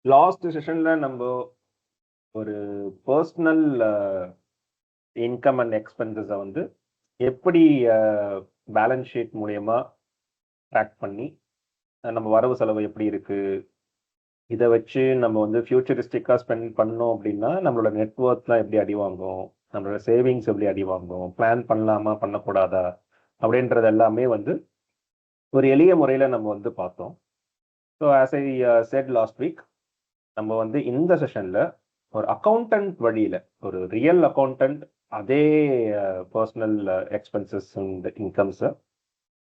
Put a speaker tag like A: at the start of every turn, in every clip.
A: Last செஷன்ல நம்ம ஒரு personal income and எக்ஸ்பென்சஸை வந்து எப்படி பேலன்ஸ் ஷீட் மூலயமா ட்ராக் பண்ணி நம்ம வரவு செலவு எப்படி இருக்கு, இதை வச்சு நம்ம வந்து ஃபியூச்சரிஸ்டிக்காக ஸ்பெண்ட் பண்ணோம் அப்படின்னா நம்மளோட நெட்ஒர்க்லாம் எப்படி அடி வாங்கும், நம்மளோட சேவிங்ஸ் எப்படி அடி வாங்கும், பிளான் பண்ணலாமா பண்ணக்கூடாதா அப்படின்றது எல்லாமே வந்து ஒரு எளிய முறையில் நம்ம வந்து பார்த்தோம். So as I set last week, நம்ம வந்து இந்த செஷன்ல ஒரு அக்கௌண்டன்ட் வழியில, ஒரு ரியல் அக்கௌண்டன்ட் அதே பர்சனல் எக்ஸ்பென்சஸ் அண்ட் இன்கம்ஸை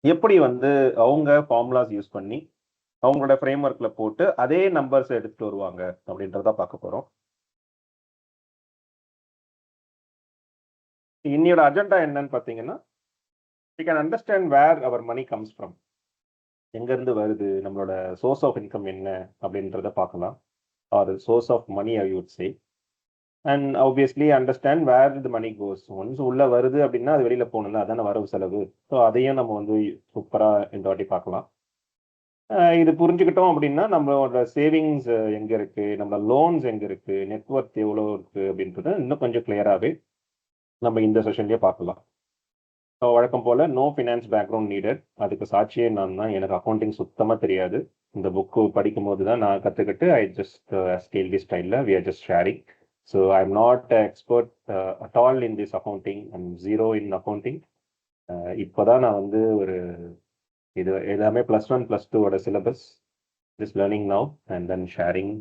A: எப்படி வந்து அவங்க ஃபார்முலாஸ் யூஸ் பண்ணி அவங்களோட ஃப்ரேம் ஒர்க்ல போட்டு அதே நம்பர்ஸ் எடுத்துட்டு வருவாங்க அப்படின்றத பார்க்க போறோம். இன்னையோட அஜெண்டா என்னன்னு பார்த்தீங்கன்னா, we can understand where our money comes from. எங்க இருந்து வருது, நம்மளோட சோர்ஸ் ஆஃப் இன்கம் என்ன அப்படின்றத பார்க்கலாம். Or source of money I would say. And obviously understand where the money goes. Once உள்ள வருது அப்படின்னா அது வெளியில போகணும்ல, அதான வரவு செலவு. ஸோ அதையும் நம்ம வந்து சூப்பரா இந்த வாட்டி பார்க்கலாம். இது புரிஞ்சுக்கிட்டோம் அப்படின்னா நம்மளோட சேவிங்ஸ் எங்க இருக்கு, நம்ம லோன்ஸ் எங்க இருக்கு, நெட்ஒர்க் எவ்வளோ இருக்கு அப்படின்றத இன்னும் கொஞ்சம் கிளியராகவே நம்ம இந்த செஷன்லயே பார்க்கலாம். ஸோ வழக்கம் போல நோ ஃபினான்ஸ் பேக்ரவுண்ட் நீடட். அதுக்கு சாட்சியே நான் தான். எனக்கு அக்கௌண்டிங் சுத்தமாக தெரியாது. இந்த புக்கு படிக்கும் போது தான் நான் கற்றுக்கிட்டு ஐ ஜஸ்ட் ஸ்கேல் தி ஸ்டைலில் we are just sharing. So I am not expert at all in this accounting. I'm zero in accounting. இப்போ தான் நான் வந்து ஒரு இது எல்லாமே +1 +2 syllabus just learning now and then sharing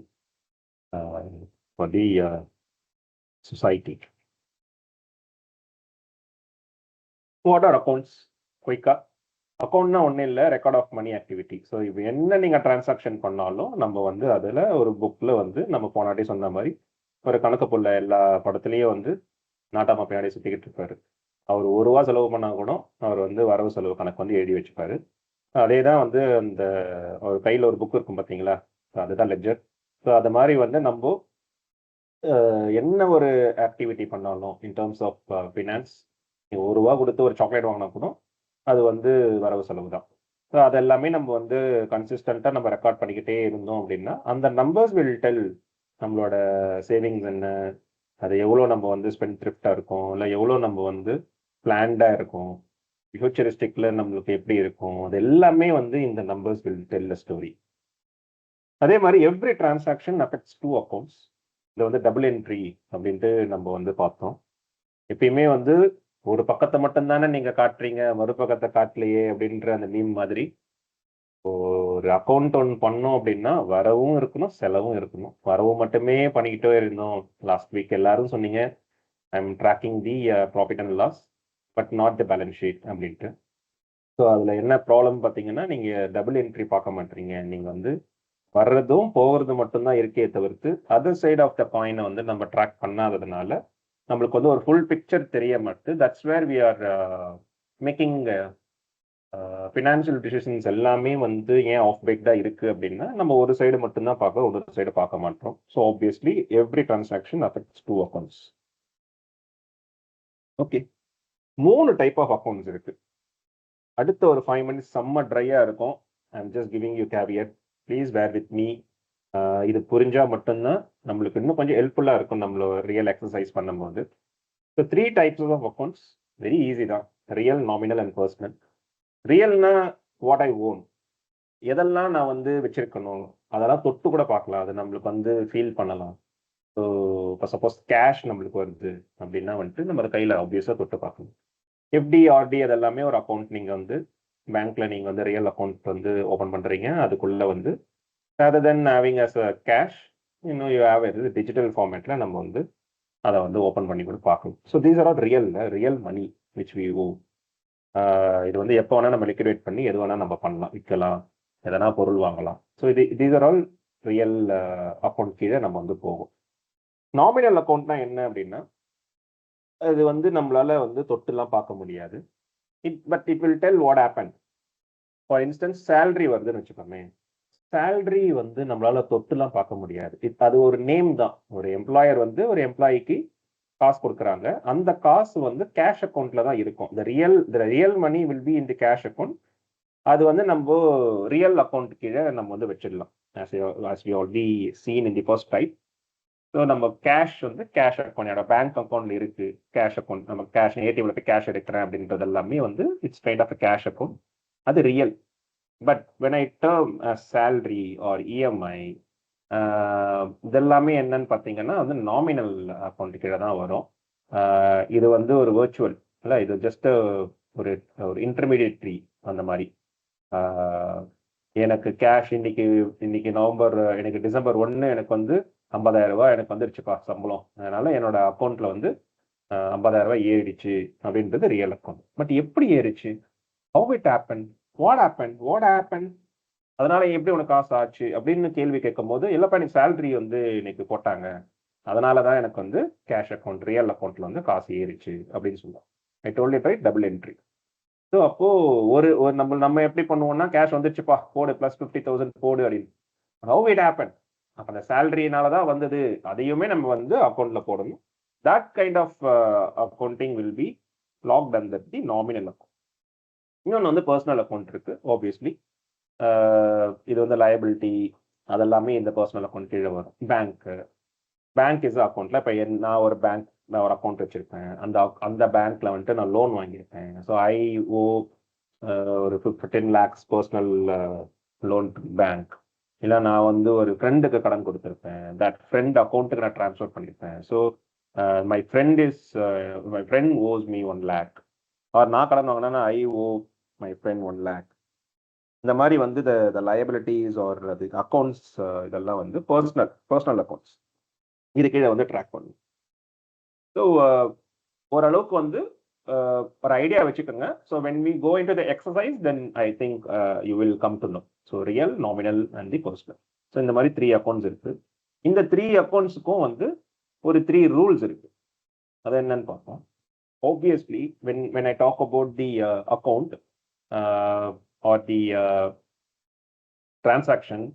A: for the society. What are accounts? குயிக்கா, அக்கௌண்ட்னா ஒன்றும் இல்லை, record of money activity. So இப்போ என்ன நீங்கள் டிரான்சாக்ஷன் பண்ணாலும் நம்ம வந்து அதில் ஒரு புக்கில் வந்து நம்ம போனாட்டி சொன்ன மாதிரி ஒரு கணக்கு புள்ள எல்லா படத்துலேயும் வந்து நாட்டாம பின்னாடி சுற்றிக்கிட்டு இருப்பாரு. அவர் ₹1 செலவு பண்ணால் கூட அவர் வந்து வரவு செலவு கணக்கு வந்து எழுதி வச்சுப்பாரு. அதே தான் வந்து அந்த ஒரு கையில் ஒரு புக் இருக்கும் பார்த்தீங்களா, அதுதான் லெட்ஜர். ஸோ அது மாதிரி வந்து நம்ம என்ன ஒரு ஆக்டிவிட்டி பண்ணாலும் இன் டேர்ம்ஸ் ஆஃப் ஃபினான்ஸ், ₹1 கொடுத்து ஒரு சாக்லேட் வாங்கினா கூட அது வந்து வரவு செலவு தான். ஸோ அதெல்லாமே நம்ம வந்து கன்சிஸ்டண்ட்டாக நம்ம ரெக்கார்ட் பண்ணிக்கிட்டே இருந்தோம் அப்படின்னா அந்த நம்பர்ஸ் வில் டெல் நம்மளோட சேவிங்ஸ் என்ன, அது எவ்வளோ நம்ம வந்து ஸ்பெண்ட் த்ரிஃப்டாக இருக்கும், இல்லை எவ்வளோ நம்ம வந்து பிளான்டாக இருக்கும், ஃபியூச்சரிஸ்டிக்கில் நம்மளுக்கு எப்படி இருக்கும், அது எல்லாமே வந்து இந்த numbers will tell a story. அதே மாதிரி எவ்ரி டிரான்சாக்ஷன் அஃபெக்ட்ஸ் 2 அக்கௌண்ட்ஸ். இது வந்து டபுள் என்ட்ரி அப்படின்ட்டு நம்ம வந்து பார்த்தோம். எப்பயுமே வந்து ஒரு பக்கத்தை மட்டும்தானே நீங்க காட்டுறீங்க, மறுபக்கத்தை காட்டலையே அப்படின்ற அந்த மீம் மாதிரி ஒரு அக்கௌண்ட் ஒன்று பண்ணோம் அப்படின்னா வரவும் இருக்கணும், செலவும் இருக்கணும். வரவு மட்டுமே பண்ணிக்கிட்டே இருந்தோம். லாஸ்ட் வீக் எல்லாரும் சொன்னீங்க I am tracking the profit and loss but not the balance sheet அப்படின்ட்டு. ஸோ அதில் என்ன ப்ராப்ளம் பார்த்தீங்கன்னா, நீங்கள் டபுள் என்ட்ரி பார்க்க மாட்டீங்க. நீங்கள் வந்து வர்றதும் போகிறதும் மட்டும்தான் இருக்கே தவிர்த்து அதர் சைட் ஆஃப் த காயினை வந்து நம்ம ட்ராக் பண்ணாததுனால நம்மளுக்கு வந்து ஒரு ஃபுல் பிக்சர் தெரிய மாட்டுது. That's where we are making financial decisions எல்லாமே வந்து ஏன் ஆஃப் பேக்டாக இருக்குது அப்படின்னா நம்ம ஒரு சைடு மட்டும்தான் பார்க்க, ஒரு சைடு பார்க்க மாட்டோம். So obviously every transaction affects 2 accounts. Okay, 3 type of accounts இருக்கு. அடுத்த ஒரு 5 மினிட்ஸ் செம்ம ட்ரையாக இருக்கும். I am just giving you caveat, please bear with me. இது புரிஞ்சால் மட்டும்தான் நம்மளுக்கு இன்னும் கொஞ்சம் ஹெல்ப்ஃபுல்லாக இருக்கும் நம்மளோட ரியல் எக்ஸசைஸ் பண்ணும்போது. So 3 types of accounts, very easy தான். Real, nominal and personal. ரியல்னா வாட் ஐ ஓன், எதெல்லாம் நான் வந்து வச்சிருக்கணும் அதெல்லாம் தொட்டு கூட பார்க்கலாம், அது நம்மளுக்கு வந்து ஃபீல் பண்ணலாம். ஸோ இப்போ சப்போஸ் கேஷ் நம்மளுக்கு வருது அப்படின்னா வந்துட்டு நம்ம அதை கையில் ஆப்வியஸாக தொட்டு பார்க்கணும். எஃப்டி, ஆர்டி அதெல்லாமே ஒரு அக்கௌண்ட். நீங்கள் வந்து பேங்க்ல நீங்கள் வந்து ரியல் அக்கௌண்ட் வந்து ஓப்பன் பண்ணுறீங்க. அதுக்குள்ளே வந்து rather than having as a cash, you have a digital formatல நம்ம வந்து அதை வந்து ஓப்பன் பண்ணி கூட பார்க்கணும். So these are all real money which we owe. இது வந்து எப்போ வேணால் நம்ம லிக்விடேட் பண்ணி எது வேணால் நம்ம பண்ணலாம், விற்கலாம், எதனா பொருள் வாங்கலாம். So these are all real account கீழே நம்ம வந்து போகும். நாமினல் அக்கௌண்ட்னா என்ன அப்படின்னா, அது வந்து நம்மளால வந்து தொட்டுலாம் பார்க்க முடியாது. But it will tell what happen. For instance salary வருதுன்னு வச்சுக்கோமே, சேலரி வந்து நம்மளால தொட்டுலாம் பார்க்க முடியாது. அது ஒரு நேம் தான். ஒரு எம்ப்ளாயர் வந்து ஒரு எம்ப்ளாயிக்கு காசு கொடுக்குறாங்க. அந்த காசு வந்து கேஷ் அக்கௌண்ட்ல தான் இருக்கும். The real money will be in the cash account. அது வந்து நம்ம ரியல் அக்கௌண்ட் கீழே நம்ம வந்து வச்சிடலாம். as we already seen in the first type. So நம்ம கேஷ் வந்து கேஷ் அக்கௌண்ட் என்னோட பேங்க் அக்கௌண்ட்ல இருக்கு, கேஷ் அக்கௌண்ட் நம்ம கேஷ் ஏடிஎம்ல போய் கேஷ் எடுக்கிறேன் அப்படின்றது எல்லாமே வந்து it's kind of cash account, அது real. But when I term salary or EMI இதெல்லாமே என்னன்னு பார்த்தீங்கன்னா வந்து நாமினல் அக்கௌண்ட் கீழே தான் வரும். இது வந்து ஒரு வேர்ச்சுவல் இல்லை, இது ஜஸ்ட் ஒரு ஒரு இன்டர்மீடியட்ரி அந்த மாதிரி. எனக்கு கேஷ் இன்னைக்கு நவம்பர், எனக்கு டிசம்பர் 1 எனக்கு வந்து 50,000 ரூபாய் எனக்கு வந்துருச்சுப்பா சம்பளம், அதனால என்னோட அக்கௌண்ட்ல வந்து 50,000 ரூபாய் ஏறிடுச்சு அப்படின்றது ரியல் அக்கௌண்ட். பட் எப்படி ஏறிச்சு? How it happen, what happen, அதனால எப்படி உனக்கு காசு ஆச்சு அப்படின்னு கேள்வி கேட்கும் போது, இல்லப்பா எனக்கு சேலரி வந்து இன்னைக்கு போட்டாங்க, அதனாலதான் எனக்கு வந்து கேஷ் அக்கௌண்ட் ரியல் அக்கௌண்ட்ல வந்து காசு ஏறிச்சு அப்படின்னு சொல்லுவோம். I told it right, double entry. So அப்போ ஒரு நம்ம எப்படி பண்ணுவோம்னா, கேஷ் வந்துருச்சுப்பா போடு +50,000 போடு அப்படின்னு. ஹவ் இட் ஹேப்பன், அப்போ அந்த சேலரினால தான் வந்தது, அதையுமே நம்ம வந்து அக்கௌண்ட்ல போடணும். That kind of accounting will be logged under the nominal account. இன்னொன்று வந்து பர்சனல் அக்கௌண்ட் இருக்கு. ஆப்வியஸ்லி இது வந்து லயபிலிட்டி அதெல்லாமே இந்த பர்சனல் அக்கௌண்ட் கீழே வரும். பேங்க் இஸ் அக்கௌண்ட்ல இப்போ நான் ஒரு அக்கௌண்ட் வச்சிருப்பேன், அந்த பேங்க்ல வந்துட்டு நான் லோன் வாங்கியிருப்பேன். ஸோ ஐ ஓ ஒரு 10 lakhs பர்சனல் லோன் பேங்க். இல்லை நான் வந்து ஒரு ஃப்ரெண்டுக்கு கடன் கொடுத்துருப்பேன், தட் ஃப்ரெண்ட் அக்கௌண்ட்டுக்கு நான் ட்ரான்ஸ்ஃபர் பண்ணியிருப்பேன். So my friend owes me 1 lakh, or நான் கடன் வாங்கினா I owe my friend 1 lakh. இந்த மாதிரி வந்து த லயபிலிட்டிஸ் ஆர் அது அக்கௌண்ட்ஸ் இதெல்லாம் வந்து பர்சனல் அக்கௌண்ட்ஸ் இது கீழே வந்து ட்ராக் பண்ணும். ஸோ ஓரளவுக்கு வந்து ஒரு ஐடியா வச்சுக்கோங்க. So when we go into the exercise then I think you will come to know. So real, nominal and the personal. So இந்த மாதிரி 3 அக்கௌண்ட்ஸ் இருக்கு. இந்த 3 அக்கௌண்ட்ஸுக்கும் வந்து ஒரு 3 ரூல்ஸ் இருக்கு. அது என்னன்னு பார்ப்போம். Obviously when I talk about the account or the transaction,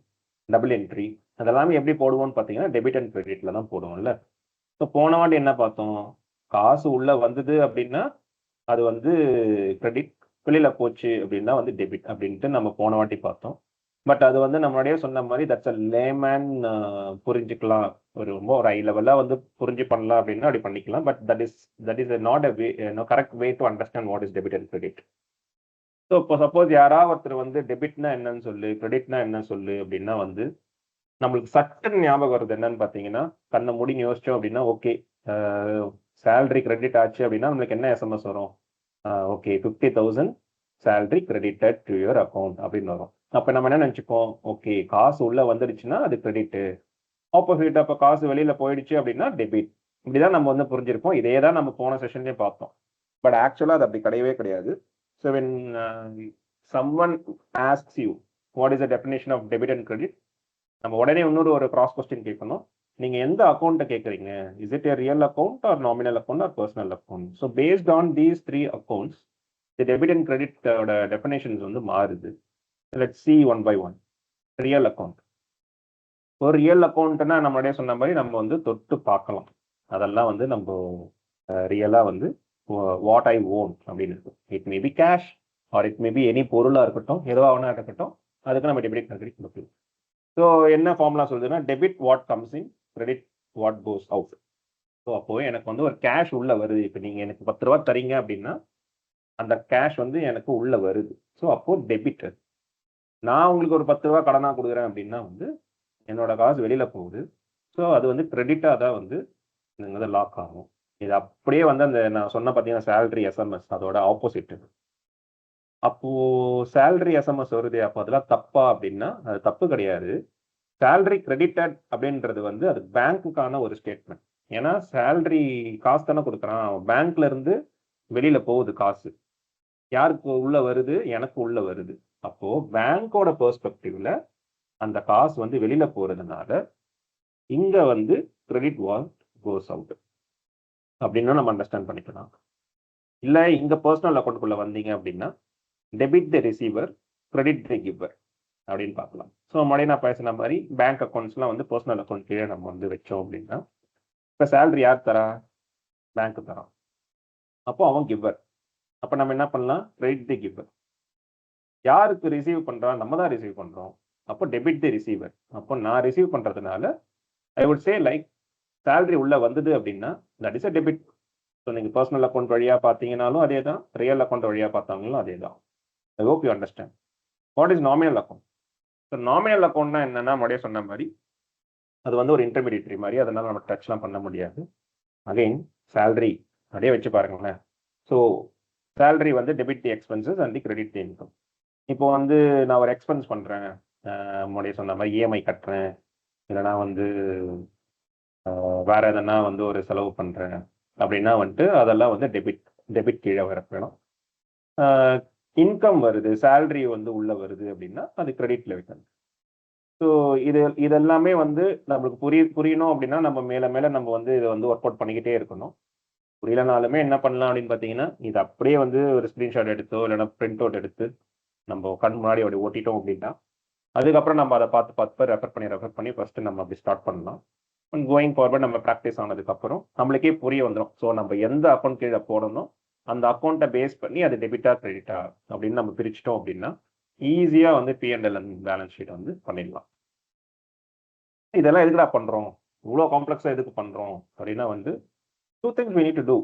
A: double entry அதெல்லாமே எப்படி போடுவோம்னு பார்த்தீங்கன்னா டெபிட் அண்ட் கிரெடிட்ல தான் போடுவோம்ல. ஸோ போன வாட்டி என்ன பார்த்தோம், காசு உள்ள வந்தது அப்படின்னா அது வந்து கிரெடிட், வெளியில போச்சு அப்படின்னா வந்து டெபிட் அப்படின்ட்டு நம்ம போன வாட்டி பார்த்தோம். பட் அது வந்து நம்மளுடைய சொன்ன மாதிரி தட்ஸ் அ லேமேன் புரிஞ்சுக்கலாம், ரொம்ப ஒரு ஹை லெவலில் வந்து புரிஞ்சு பண்ணலாம் அப்படின்னா அப்படி பண்ணிக்கலாம். But that is not a way, correct way to understand what is debit and credit. So இப்போ சப்போஸ் யாராவது ஒருத்தர் வந்து டெபிட்னா என்னன்னு சொல்லு, கிரெடிட்னா என்ன சொல்லு அப்படின்னா வந்து நம்மளுக்கு சட்டுன்னு ஞாபகம் வருது என்னன்னு பார்த்தீங்கன்னா, கண்ணை மூடின்னு யோசிச்சோம் அப்படின்னா ஓகே சேலரி கிரெடிட் ஆச்சு அப்படின்னா நம்மளுக்கு என்ன எஸ்எம்எஸ் வரும், okay 50,000 salary credited to your account அப்படின்னு வரும். அப்போ நம்ம என்ன நினச்சிப்போம், ஓகே காசு உள்ள வந்துடுச்சுன்னா அது கிரெடிட்டு, ஆப்போசிட் அப்போ காசு வெளியில போயிடுச்சு அப்படின்னா டெபிட். இப்படிதான் நம்ம வந்து புரிஞ்சிருப்போம். இதே தான் நம்ம போன செஷன்லேயே பார்த்தோம். பட் ஆக்சுவலாக அது அப்படி கிடையவே கிடையாது. So when someone asks you what is the definition of debit and credit, நம்ம உடனே இன்னொரு ஒரு கிராஸ் கொஸ்டின் கேட்கணும். நீங்க எந்த அக்கௌண்ட்டை கேட்குறீங்க, is it a real account or nominal account or personal account? So based on these 3 accounts the debit and கிரெடிட்டோட டெஃபினேஷன்ஸ் வந்து மாறுது. Let's see one by one. Real account, ஒரு ரியல் அக்கௌண்ட்னா நம்மளே சொன்ன மாதிரி நம்ம வந்து தொட்டு பார்க்கலாம், அதெல்லாம் வந்து நம்ம ரியலா வந்து வாட் ஐ ஓன் அப்படின்னு இருக்கும். It may be cash R it may be any பொருளாக இருக்கட்டும், எதுவாக வேணா இருக்கட்டும், அதுக்கு நம்ம டெபிட் கிரெடிட் கொடுக்கலாம். ஸோ என்ன ஃபார்முலா சொல்லுதுன்னா debit what comes in, credit what goes out. So அப்போ எனக்கு வந்து ஒரு கேஷ் உள்ள வருது. இப்போ நீங்க எனக்கு 10 ரூபா தரீங்க அப்படின்னா அந்த கேஷ் வந்து எனக்கு உள்ள வருது. ஸோ அப்போ டெபிட். நான் உங்களுக்கு ஒரு 10 ரூபா கடனா கொடுக்குறேன் அப்படின்னா வந்து என்னோட காசு வெளியில போகுது. ஸோ அது வந்து கிரெடிட்டாக தான் வந்து வந்து லாக் ஆகும். இது அப்படியே வந்து அந்த நான் சொன்ன பார்த்தீங்கன்னா சேலரி எஸ்எம்எஸ் அதோட ஆப்போசிட். அப்போ சேலரி எஸ்எம்எஸ் வருது, அப்போ அதெல்லாம் தப்பா அப்படின்னா அது தப்பு கிடையாது. சேலரி கிரெடிட்டட் அப்படின்றது வந்து அது பேங்க்குக்கான ஒரு ஸ்டேட்மெண்ட். ஏன்னா சேலரி காசு தானே கொடுக்குறான், பேங்க்ல இருந்து வெளியில போகுது காசு, யாருக்கு உள்ள வருது, எனக்கு உள்ள வருது. அப்போ பேங்கோட பெர்ஸ்பெக்டிவ்ல அந்த காசு வந்து வெளியில போறதுனால இங்க வந்து கிரெடிட் வாட் கோஸ் அவுட் அப்படின்னு நம்ம அண்டர்ஸ்டாண்ட் பண்ணிக்கலாம். இல்ல இங்க பர்சனல் அக்கௌண்ட்குள்ள வந்தீங்க அப்படின்னா debit the receiver, credit the giver அப்படின்னு பார்க்கலாம். ஸோ முன்னாடி நான் பேசின மாதிரி பேங்க் அக்கௌண்ட்ஸ்லாம் வந்து பர்சனல் அக்கௌண்ட் கீழே நம்ம வந்து வச்சோம் அப்படின்னா இப்போ சேலரி யார் தரா, பேங்க் தரான், அப்போ அவன் கிவர். அப்போ நம்ம என்ன பண்ணலாம், கிரெடிட் தி கிவர். யாருக்கு ரிசீவ் பண்றான், நம்ம தான் ரிசீவ் பண்றோம். அப்போ டெபிட் தி ரிசீவர். அப்போ நான் ரிசீவ் பண்ணுறதுனால ஐ வுட் சே லைக் சேலரி உள்ள வந்தது அப்படின்னா that is a debit. So நீங்கள் பர்சனல் அக்கௌண்ட் வழியாக பார்த்தீங்கனாலும் அதே தான், ரியல் அக்கௌண்ட் வழியாக பார்த்தாங்களும் அதே தான். I hope you understand. What is nominal account? So nominal அக்கௌண்ட்னா என்னன்னா, முன்னாடியே சொன்ன மாதிரி அது வந்து ஒரு இன்டர்மீடியேட்டரி மாதிரி, அதனால நம்ம டச்லாம் பண்ண முடியாது. அகைன் சேலரி அப்படியே வச்சு பாருங்களேன். ஸோ சேலரி வந்து debit the expenses and the credit the income. இப்போ வந்து நான் ஒரு எக்ஸ்பென்ஸ் பண்ணுறேன், முன்னாடியே சொன்ன மாதிரி இஎம்ஐ கட்டுறேன், இல்லைனா வந்து வேற எதனா வந்து ஒரு செலவு பண்ணுறேன் அப்படின்னா வந்துட்டு அதெல்லாம் வந்து டெபிட் கீழே வரப்போம். இன்கம் வருது, சேலரி வந்து உள்ள வருது அப்படின்னா அது கிரெடிட்ல வைக்கணும். ஸோ இதெல்லாமே வந்து நம்மளுக்கு புரியணும் அப்படின்னா நம்ம மேலே நம்ம வந்து இதை வந்து ஒர்க் அவுட் பண்ணிக்கிட்டே இருக்கணும். புரியலனாலுமே என்ன பண்ணலாம் அப்படின்னு பார்த்தீங்கன்னா, இது அப்படியே வந்து ஒரு ஸ்க்ரீன்ஷாட் எடுத்தோ இல்லைன்னா பிரிண்ட் அவுட் எடுத்து நம்ம கண் முன்னாடி அப்படி ஓட்டிட்டோம் அப்படின்னா அதுக்கப்புறம் நம்ம அதை பார்த்து ரெஃபர் பண்ணி ஃபர்ஸ்ட் நம்ம அப்படி ஸ்டார்ட் பண்ணலாம். கோயிங் ஃபார்வர்ட் நம்ம ப்ராக்டிஸ் ஆனதுக்கப்புறம் நம்மளுக்கே புரிய வந்துடும். ஸோ நம்ம எந்த அக்கௌண்ட் கீழே போடணும், அந்த அக்கௌண்ட்டை பேஸ் பண்ணி அது டெபிட்டா கிரெடிட்டா அப்படின்னு நம்ம பிரிச்சிட்டோம் அப்படின்னா ஈஸியாக வந்து பிஎன்எல் பேலன்ஸ் ஷீட் வந்து பண்ணிடலாம். இதெல்லாம் எதுக்குடா பண்ணுறோம், இவ்வளோ காம்ப்ளெக்ஸாக எதுக்கு பண்ணுறோம் அப்படின்னா வந்து 2 things we need to do.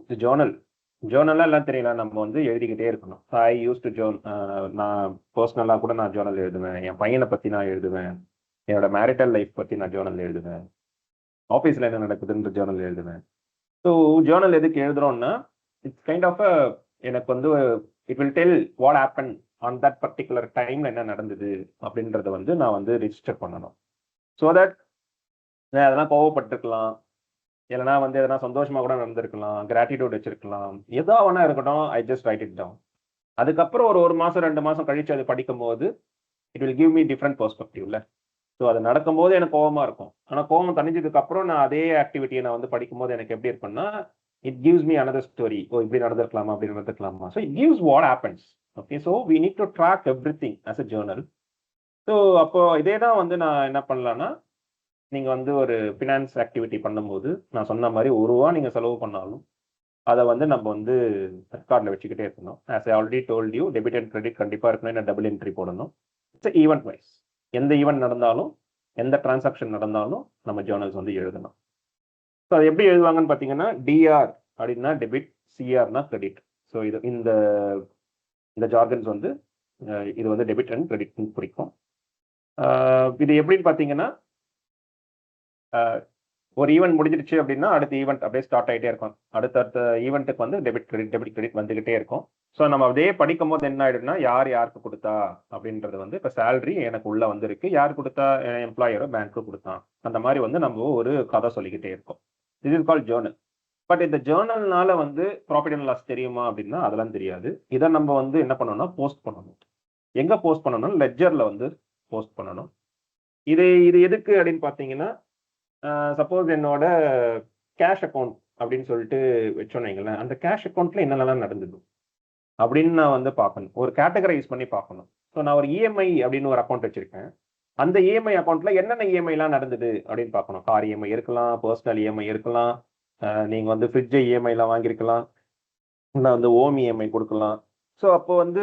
A: ஜேர்னலாக எல்லாம் தெரியல, நம்ம வந்து எழுதிக்கிட்டே இருக்கணும். ஐ யூஸ் டு நான் பர்சனலாக கூட நான் ஜேர்னல் எழுதுவேன், என் பையனை பற்றி நான் எழுதுவேன், என்னோட மேரிட்டல் லைஃப் பற்றி நான் ஜேர்னல் எழுதுவேன், ஆஃபீஸில் என்ன நடக்குதுன்ற ஜேர்னல் எழுதுவேன். ஸோ ஜேர்னல் எதுக்கு எழுதுறோம்னா இட்ஸ் கைண்ட் ஆஃப் எனக்கு வந்து it will tell what happen on that particular டைமில் என்ன நடந்தது அப்படின்றத வந்து நான் வந்து ரிஜிஸ்டர் பண்ணணும். ஸோ தட் அதெல்லாம் கோவப்பட்டிருக்கலாம், இல்லைனா வந்து எதனா சந்தோஷமாக கூட நடந்திருக்கலாம், கிராட்டிடியூட் வச்சிருக்கலாம், எதா வேணா இருக்கட்டும், I just write it down. அதுக்கப்புறம் ஒரு மாதம் 2 மாதம் கழிச்சு அது படிக்கும்போது it will give me different பெர்ஸ்பெக்டிவ்ல. ஸோ அது நடக்கும்போது எனக்கு கோவமாக இருக்கும், ஆனால் கோவம் தணிஞ்சதுக்கு அப்புறம் நான் அதே ஆக்டிவிட்டியை நான் வந்து படிக்கும்போது எனக்கு எப்படி இருக்குன்னா it gives me another story. ஓ இப்படி நடந்திருக்கலாமா, அப்படி நடந்திருக்கலாமா. So it gives what happens. Okay, so we need to track everything as a journal. So அப்போ இதே தான் வந்து நான் என்ன பண்ணலான்னா, நீங்கள் வந்து ஒரு ஃபினான்ஸ் ஆக்டிவிட்டி பண்ணும்போது நான் சொன்ன மாதிரி ரூபா நீங்கள் செலவு பண்ணாலும் அதை வந்து நம்ம வந்து ரெக்கார்டில் வச்சுக்கிட்டே இருக்கணும். As I already told you, debit and credit கண்டிப்பாக இருக்கணும், என்ன டபுள் என்ட்ரி போடணும். இட்ஸ் ஈவெண்ட் வைஸ், எந்த ஈவெண்ட் நடந்தாலும் எந்த டிரான்சாக்ஷன் நடந்தாலும் நம்ம ஜேர்னல்ஸ் வந்து எழுதணும். ஸோ அது எப்படி எழுதுவாங்கன்னு பார்த்தீங்கன்னா, டிஆர் அப்படின்னா டெபிட், சிஆர்னா கிரெடிட். ஸோ இது இந்த ஜார்கன்ஸ் வந்து இது வந்து டெபிட் அண்ட் கிரெடிட் பிடிக்கும். இது எப்படின்னு பார்த்தீங்கன்னா, ஒரு ஈவெண்ட் முடிஞ்சிருச்சு அப்படின்னா அடுத்த ஈவெண்ட் அப்படியே ஸ்டார்ட் ஆகிட்டே இருக்கும். அடுத்த ஈவெண்ட்டுக்கு வந்து டெபிட் கிரெடிட் வந்துகிட்டே இருக்கும். ஸோ நம்ம அப்படியே படிக்கும் போது என்ன ஆயிடும்னா, யாருக்கு கொடுத்தா அப்படின்றது வந்து இப்போ சேலரி எனக்கு உள்ள வந்திருக்கு, யார் கொடுத்தா, எம்ப்ளாயரோ பேங்க்கு கொடுத்தான், அந்த மாதிரி வந்து நம்ம ஒரு கதை சொல்லிக்கிட்டே இருக்கோம். This is called Journal. But இந்த ஜேர்னல்னால வந்து ப்ராஃபிட் அண்ட் லாஸ் தெரியுமா அப்படின்னா அதெல்லாம் தெரியாது. இதை நம்ம வந்து என்ன பண்ணணும்னா போஸ்ட் பண்ணணும். எங்கே போஸ்ட் பண்ணணும்? லெட்ஜரில் வந்து போஸ்ட் பண்ணணும். இது எதுக்கு அப்படின்னு பார்த்தீங்கன்னா, சப்போஸ் என்னோட கேஷ் அக்கௌண்ட் அப்படின்னு சொல்லிட்டு வச்சோன்னீங்களேன், அந்த கேஷ் அக்கௌண்ட்ல என்னென்னலாம் நடந்தது அப்படின்னு நான் வந்து பார்க்கணும், ஒரு கேட்டகரைஸ் பண்ணி பார்க்கணும். ஸோ நான் ஒரு இஎம்ஐ அப்படின்னு ஒரு அக்கௌண்ட் வச்சிருக்கேன், அந்த இஎம்ஐ அக்கௌண்ட்ல என்னென்ன இஎம்ஐலாம் நடந்தது அப்படின்னு பார்க்கணும். கார் இஎம்ஐ இருக்கலாம், பர்சனல் இஎம்ஐ இருக்கலாம், நீங்கள் வந்து ஃப்ரிட்ஜ் இஎம்ஐலாம் வாங்கியிருக்கலாம், இல்லை வந்து ஓம் இஎம்ஐ கொடுக்கலாம். ஸோ அப்போ வந்து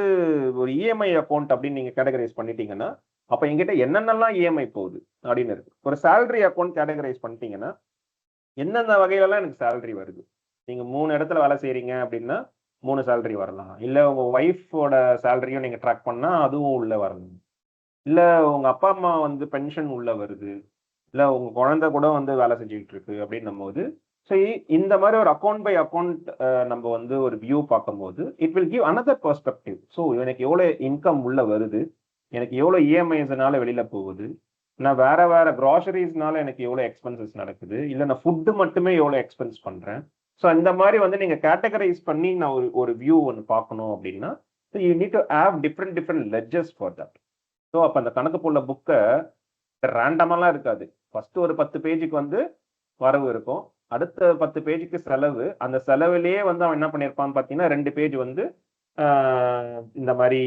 A: ஒரு இஎம்ஐ அக்கௌண்ட் அப்படின்னு நீங்கள் கேட்டகரைஸ் பண்ணிட்டீங்கன்னா அப்போ எங்கிட்ட என்னென்னலாம் இஎம்ஐ போகுது அப்படின்னு இருக்கு. ஒரு சேலரி அக்கௌண்ட் கேட்டகரைஸ் பண்ணிட்டீங்கன்னா எந்தெந்த வகையிலலாம் எனக்கு சேலரி வருது. நீங்கள் 3 இடத்துல வேலை செய்கிறீங்க அப்படின்னா 3 சேலரி வரலாம், இல்லை உங்கள் ஒய்ஃபோட சேலரியும் நீங்கள் ட்ராக் பண்ணால் அதுவும் உள்ளே வரலாம், இல்லை உங்கள் அப்பா அம்மா வந்து பென்ஷன் உள்ளே வருது, இல்லை உங்கள் குழந்தை கூட வந்து வேலை செஞ்சுக்கிட்டு இருக்கு அப்படின்னும் போது, ஸோ இந்த மாதிரி ஒரு அக்கௌண்ட் பை அக்கௌண்ட் நம்ம வந்து ஒரு வியூ பார்க்கும்போது it will give another perspective. So எனக்கு எவ்வளோ இன்கம் உள்ளே வருது, எனக்கு எவ்வளோ இஎம்ஐஸ்னால வெளியில் போகுது, நான் வேற க்ராசரிஸ்னால எனக்கு எவ்வளோ எக்ஸ்பென்சஸ் நடக்குது, இல்லை நான் ஃபுட்டு மட்டுமே எவ்வளோ எக்ஸ்பென்ஸ் பண்ணுறேன். ஸோ இந்த மாதிரி வந்து நீங்கள் கேட்டகரைஸ் பண்ணி நான் ஒரு வியூ ஒன்று பார்க்கணும் அப்படின்னா you need to have different ledgers for that. So அப்போ அந்த கணக்கு போல புக்கை ரேண்டமெல்லாம் இருக்காது. ஃபர்ஸ்ட் ஒரு 10 பேஜுக்கு வந்து வரவு இருக்கும், அடுத்த 10 பேஜுக்கு செலவு. அந்த செலவுலேயே வந்து அவன் என்ன பண்ணியிருப்பான்னு பார்த்தீங்கன்னா 2 பேஜ் வந்து இந்த மாதிரி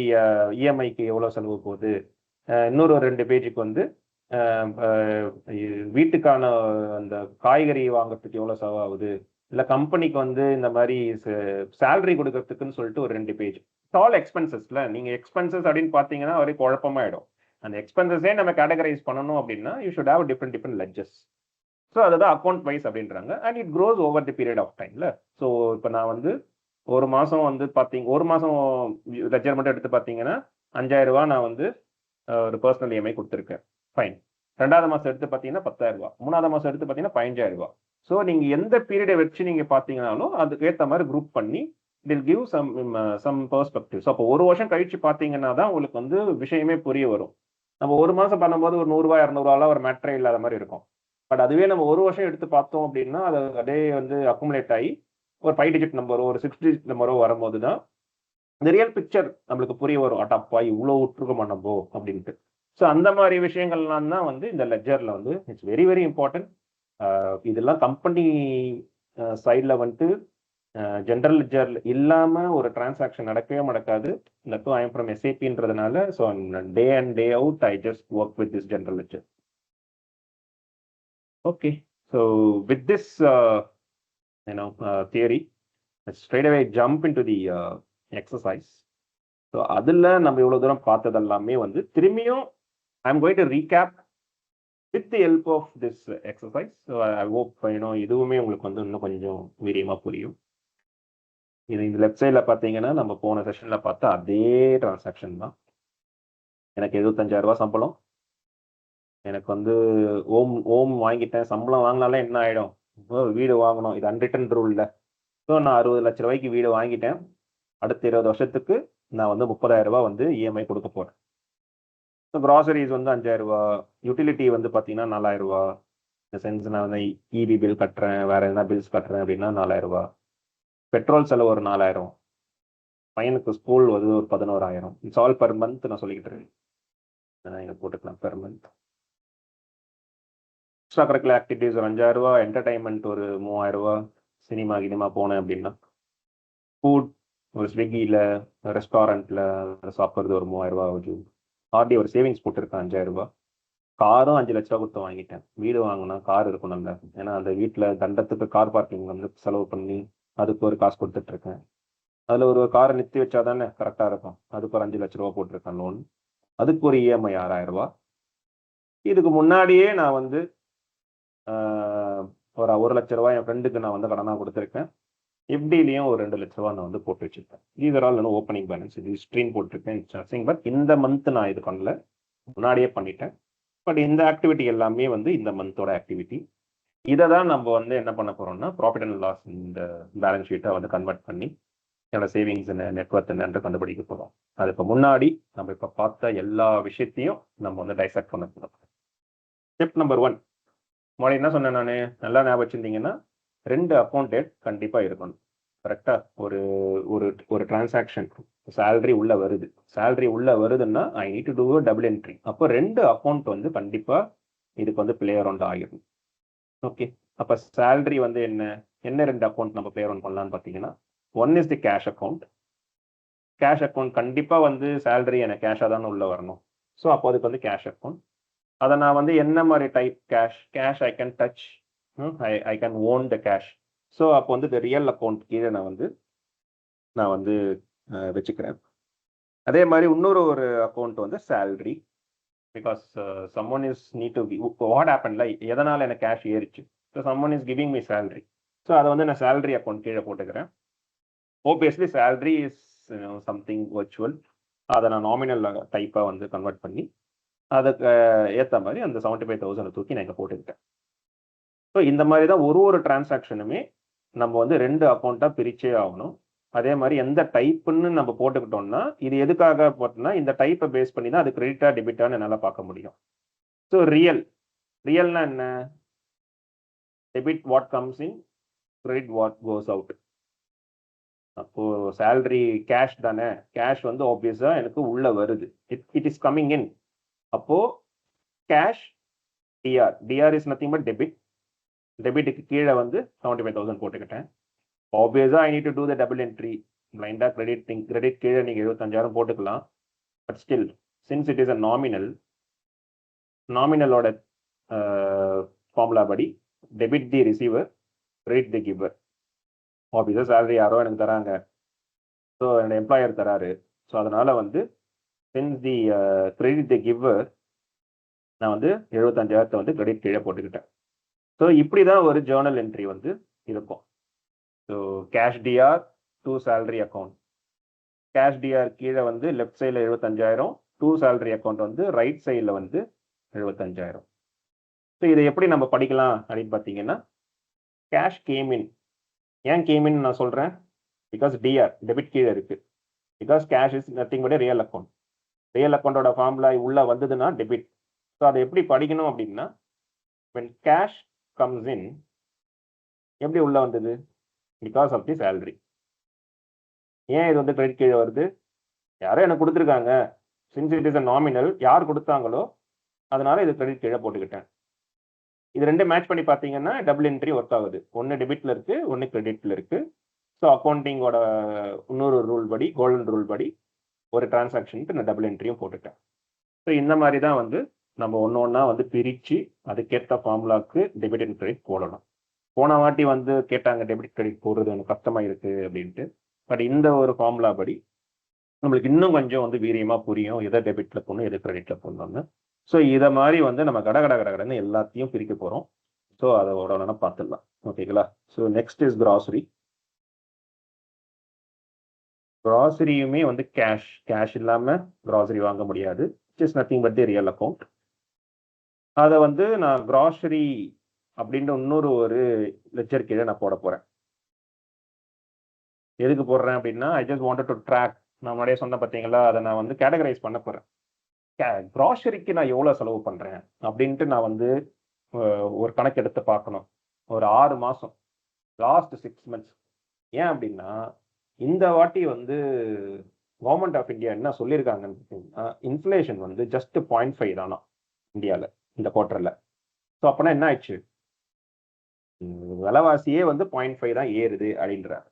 A: இஎம்ஐக்கு எவ்வளோ செலவு போகுது, இன்னொரு 2 பேஜுக்கு வந்து வீட்டுக்கான அந்த காய்கறி வாங்குறதுக்கு எவ்வளோ செலவாகுது, இல்லை கம்பெனிக்கு வந்து இந்த மாதிரி சேலரி கொடுக்கறதுக்குன்னு சொல்லிட்டு ஒரு 2 பேஜ். ஆல் எக்ஸ்பென்சஸ்ல நீங்கள் எக்ஸ்பென்சஸ் அப்படின்னு பார்த்தீங்கன்னா ஒரே குழப்பமாயிடும். அந்த எக்ஸ்பென்சஸே நம்ம கேட்டகரைஸ் பண்ணணும் அப்படின்னா you should have different ledgers. So அதுதான் அக்கௌண்ட் வைஸ் அப்படின்றாங்க. And it grows over the period of டைம்ல. ஸோ இப்போ நான் வந்து ஒரு மாதம் வந்து ஒரு மாதம் லெட்ஜர் மட்டும் எடுத்து பார்த்தீங்கன்னா 5000 ரூபா நான் வந்து ஒரு பர்சனல் இஎம்ஐ கொடுத்துருக்கேன். ஃபைன். 2வது மாதம் எடுத்து பார்த்தீங்கன்னா 10,000 ரூபா. 3வது மாதம் எடுத்து பார்த்தீங்கன்னா 15,000 ரூபா. ஸோ நீங்கள் எந்த பீரியடை வச்சு நீங்கள் பார்த்தீங்கன்னாலும் அதுக்கு ஏற்ற மாதிரி குரூப் பண்ணி it give some perspective. So அப்போ ஒரு வருஷம் கழிச்சு பார்த்தீங்கன்னா தான் உங்களுக்கு வந்து விஷயமே புரிய வரும். நம்ம ஒரு மாதம் பண்ணும்போது ஒரு 100 ரூபா 200 ரூபாலாம் ஒரு மேட்டரே இல்லாத மாதிரி இருக்கும். பட் அதுவே நம்ம ஒரு வருஷம் எடுத்து பார்த்தோம் அப்படின்னா அது அப்படியே வந்து அக்குமுலேட் ஆகி ஒரு 5 டிஜிட் நம்பரோ ஒரு 6 டிஜிட் நம்பரோ வரும்போது தான் இந்த ரியல் பிக்சர் நம்மளுக்கு புரிய வரும். அட்டப்பா இவ்வளோ விட்டுருக்கோமா நம்ம அப்படின்ட்டு. ஸோ அந்த மாதிரி விஷயங்கள்லாம் தான் வந்து இந்த லெட்ஜர்ல வந்து இட்ஸ் வெரி வெரி இம்பார்ட்டன்ட். இதெல்லாம் கம்பெனி சைடில் வந்துட்டு ஜென்ரல் லெட்ஜர் இல்லாம ஒரு டிரான்சாக்ஷன் நடக்கவே நடக்காது. இந்த டூ ஐ எம் ஃப்ரம் எஸ்ஏபின்றதுனால so day and day out I just work with this general ledger. Okay, so with this theory, let's straight away jump into the exercise. So அதுல நம்ம இவ்வளவு தூரம் பார்த்ததெல்லாமே வந்து திரும்பியும் I'm going to recap with the help of this exercise. So I hope இதுவுமே உங்களுக்கு வந்து இன்னும் கொஞ்சம் வீரியமா புரியும். இந்த லெஃப்ட் சைடில் பார்த்தீங்கன்னா நம்ம போன செஷன்ல பார்த்தா அதே டிரான்சாக்ஷன் தான். எனக்கு 75,000 ரூபாய் சம்பளம். எனக்கு வந்து ஓம் வாங்கிட்டேன். சம்பளம் வாங்கினாலே என்ன ஆகிடும், வீடு வாங்கணும், இது அன்ரிட்டன் ரூல்ல. ஸோ நான் 60 லட்ச ரூபாய்க்கு வீடு வாங்கிட்டேன். அடுத்த 20 வருஷத்துக்கு நான் வந்து 30,000 ரூபாய் வந்து இஎம்ஐ கொடுக்க போகிறேன். ஸோ கிராசரிஸ் வந்து 5,000 ரூபா, யூட்டிலிட்டி வந்து பார்த்தீங்கன்னா 4,000 ரூபா. இந்த சென்ஸ் நான் வந்து இபி பில் கட்டுறேன், வேற எதனா பில்ஸ் கட்டுறேன் அப்படின்னா 4,000 ரூபா. பெட்ரோல் செலவு ஒரு 4,000. பையனுக்கு ஸ்கூல் வந்து ஒரு 11,000. இட்ஸ் ஆல் பெர் மந்த் நான் சொல்லிக்கிட்டு இருக்கேன். இங்கே போட்டுக்கலாம் per month. Extra curricular activities ஒரு 5,000 ரூபா, என்டர்டைன்மெண்ட் ஒரு 3,000 ரூபா, சினிமா போனேன் அப்படின்னா, ஃபுட் ஒரு ஸ்விக்கியில் ரெஸ்டாரண்ட்டில் சாப்பிட்றது ஒரு 3,000 ரூபா ஆகுது. ஆர்டி ஒரு சேவிங்ஸ் போட்டிருக்கேன் 5,000 ரூபா. காரும் 5 லட்ச ரூபா கொடுத்து வாங்கிட்டேன். வீடு வாங்கினா கார் இருக்கும் நல்ல, ஏன்னா அந்த வீட்டில் தண்டத்துக்கு கார் பார்க்கிங் வந்து செலவு பண்ணி அதுக்கு ஒரு காசு கொடுத்துட்ருக்கேன். அதில் ஒரு காரை நிறுத்தி வச்சா தானே கரெக்டாக இருக்கும். அதுக்கு ஒரு 5 லட்ச ரூபா போட்டிருக்கேன் லோன். அதுக்கு ஒரு இஎம்ஐ 6,000 ரூபா. இதுக்கு முன்னாடியே நான் வந்து ஒரு 1 லட்ச ரூபாய் என் ஃப்ரெண்டுக்கு நான் வந்து கடனாக கொடுத்துருக்கேன். எஃப்டிலையும் ஒரு 2 லட்ச ரூபா நான் வந்து போட்டு வச்சிருக்கேன். இது ஆல் ஓப்பனிங் பேலன்ஸ், இது ஸ்ட்ரீம் போட்டிருக்கேன். பட் இந்த மந்த் நான் இது பண்ணல, முன்னாடியே பண்ணிட்டேன். பட் இந்த ஆக்டிவிட்டி எல்லாமே வந்து இந்த மந்தோட ஆக்டிவிட்டி. இதை தான் நம்ம வந்து என்ன பண்ண போறோம்னா ப்ராஃபிட் அண்ட் லாஸ் இந்த பேலன்ஸ் ஷீட்டை வந்து கன்வெர்ட் பண்ணி என்னோட சேவிங்ஸ் என்ன நெட்வொர்த் என்னன்று கண்டுபிடிக்க போகிறோம். அதுக்கு முன்னாடி நம்ம இப்போ பார்த்த எல்லா விஷயத்தையும் நம்ம வந்து டைசெக்ட் பண்ண போகிறோம். ஸ்டெப் நம்பர் 1, முன்னாடி என்ன சொன்னேன் நான், நல்லா ஞாபகம் வச்சிருந்தீங்கன்னா 2 அக்கௌண்ட் டேட் கண்டிப்பாக இருக்கணும். கரெக்டாக ஒரு ஒரு ஒரு டிரான்சாக்ஷன் சேலரி உள்ள வருதுன்னா I need to do double entry. அப்போ 2 அக்கௌண்ட் வந்து கண்டிப்பாக இதுக்கு வந்து பிளே அரவுண்ட் ஆகிடும். ஓகே, அப்போ சேலரி வந்து என்ன 2 அக்கௌண்ட் நம்ம பிளே அரவுண்ட் பண்ணலான்னு பார்த்தீங்கன்னா, 1 is the cash account. Cash account கண்டிப்பாக வந்து சேலரி எனக்கு கேஷாக தானே உள்ள வரணும். ஸோ அப்போ அதுக்கு வந்து கேஷ் அக்கௌண்ட். அதை நான் வந்து என்ன மாதிரி type cash I can touch, I can own the cash. So அப்போ வந்து இந்த ரியல் அக்கௌண்ட் கீழே நான் வந்து வச்சுக்கிறேன். அதே மாதிரி இன்னொரு அக்கௌண்ட் வந்து salary, because someone is need to what ஹேப்பன்ல எதனால் எனக்கு கேஷ் ஏறிச்சு. So someone is giving me salary. So அதை வந்து நான் சேலரி அக்கௌண்ட் கீழே போட்டுக்கிறேன். Obviously salary is something virtual. அதை நான் நாமினல் டைப்பாக வந்து கன்வெர்ட் பண்ணி அதுக்கு ஏற்ற மாதிரி அந்த 75,000 தூக்கி நான் இங்கே போட்டுக்கிட்டேன். ஸோ இந்த மாதிரி தான் ஒரு டிரான்சாக்ஷனுமே நம்ம வந்து 2 அக்கௌண்ட்டாக பிரிச்சே ஆகணும். அதே மாதிரி எந்த டைப்புன்னு நம்ம போட்டுக்கிட்டோம்னா, இது எதுக்காக போட்டோம்னா இந்த டைப்பை பேஸ் பண்ணி தான் அது கிரெடிட்டா டெபிட்டான்னு என்னால் பார்க்க முடியும். ஸோ ரியல்னா என்ன, debit what comes in, credit what goes out. அப்போ சேலரி கேஷ் தானே, கேஷ் வந்து ஆப்வியஸா எனக்கு உள்ள வருது, இட் இஸ் கம்மிங் இன். அப்போ cash Dr is nothing but டெபிட்டுக்கு கீழே வந்து 75,000 போட்டுக்கிட்டேன். Obviously I need to do the double entry. பிளைண்டா கிரெடிட் கீழே நீங்க 75,000 போட்டுக்கலாம். But still since it is a நாமினலோட ஃபார்முலா படி debit the receiver, credit the giver. Obviously salary யாரோ எனக்கு தராங்க, ஸோ என்னோட எம்ப்ளாயர் தராரு. ஸோ அதனால வந்து since the credit the giver நான் வந்து 75,000 வந்து கிரெடிட் கீழே போட்டுக்கிட்டேன். ஸோ இப்படி தான் ஒரு ஜேர்னல் என்ட்ரி வந்து இருக்கும். So cash DR to salary account, cash DR கீழே வந்து லெஃப்ட் சைடில் 75,000, டு சேலரி அக்கௌண்ட் வந்து ரைட் சைடில் வந்து 75,000. ஸோ இதை எப்படி நம்ம படிக்கலாம் அப்படின்னு பார்த்தீங்கன்னா, கேஷ் கேமின், ஏன் கேமின் நான் சொல்கிறேன், பிகாஸ் டிஆர் டெபிட் கீழே இருக்கு, because cash is nothing but real account. Real அக்கௌண்டோட ஃபார்முலா உள்ள வந்ததுன்னா டெபிட். ஸோ அதை எப்படி படிக்கணும் அப்படின்னா, when cash comes in, எப்படி உள்ள வந்தது, பிகாஸ் ஆஃப் தி சேலரி. ஏன் இது வந்து கிரெடிட் கீழே வருது, யாரோ எனக்கு கொடுத்துருக்காங்க, since it is a nominal, யார் கொடுத்தாங்களோ அதனால இது கிரெடிட் கீழே போட்டுக்கிட்டேன். இது ரெண்டு மேட்ச் பண்ணி பார்த்தீங்கன்னா டபுள் என்ட்ரி ஒர்க் ஆகுது. ஒன்று டெபிட்ல இருக்கு, ஒன்று கிரெடிட்ல இருக்கு. ஸோ அக்கௌண்டிங்கோட இன்னொரு ரூல் படி, கோல்டன் ரூல் படி ஒரு டிரான்சாக்ஷனுக்கு நான் டபுள் என்ட்ரியும் போட்டுட்டேன். ஸோ இந்த மாதிரி தான் வந்து நம்ம ஒன்று ஒன்றா வந்து பிரித்து அதுக்கேற்ற ஃபார்முலாவுக்கு டெபிட் அண்ட் கிரெடிட் போடணும். போன வாட்டி வந்து கேட்டாங்க டெபிட் கிரெடிட் போடுறது எனக்கு கஷ்டமாக இருக்குது அப்படின்ட்டு. பட் இந்த ஒரு ஃபார்முலா படி நம்மளுக்கு இன்னும் கொஞ்சம் வந்து வீரியமாக புரியும் எதை டெபிட்டில் போடணும் எதை கிரெடிட்டில் போடணும்னு. ஸோ இதை மாதிரி வந்து நம்ம கடன்னு எல்லாத்தையும் பிரிக்க போகிறோம். ஸோ அதை உடனே பார்த்துடலாம். ஓகேங்களா? So next is grocery. கிராசரியுமே வந்து கேஷ் இல்லாமல் கிராசரி வாங்க முடியாது. It is nothing but the real account. அதை வந்து நான் கிராசரி அப்படின்ற இன்னொரு ஒரு லெட்ஜர் கீழே நான் போட போகிறேன். எதுக்கு போடுறேன் அப்படின்னா, I just wanted to track, நான் முன்னாடியே சொன்ன பார்த்தீங்களா, அதை நான் வந்து கேட்டகரைஸ் பண்ண போகிறேன். கிராசரிக்கு நான் எவ்வளோ செலவு பண்ணுறேன் அப்படின்ட்டு நான் வந்து ஒரு கணக்கு எடுத்து பார்க்கணும். ஒரு 6 மாதம், லாஸ்ட் 6 months. ஏன் அப்படின்னா, இந்த வாட்டி வந்து கவர்மெண்ட் ஆஃப் இந்தியா என்ன சொல்லியிருக்காங்கன்னு பார்த்தீங்கன்னா, இன்ஃப்ளேஷன் வந்து ஜஸ்ட் 0.5 தானா இந்தியாவில் இந்த குவார்ட்டரில். ஸோ அப்போனா என்ன ஆயிடுச்சு, விலைவாசியே வந்து 0.5 தான் ஏறுது அப்படின்றாங்க.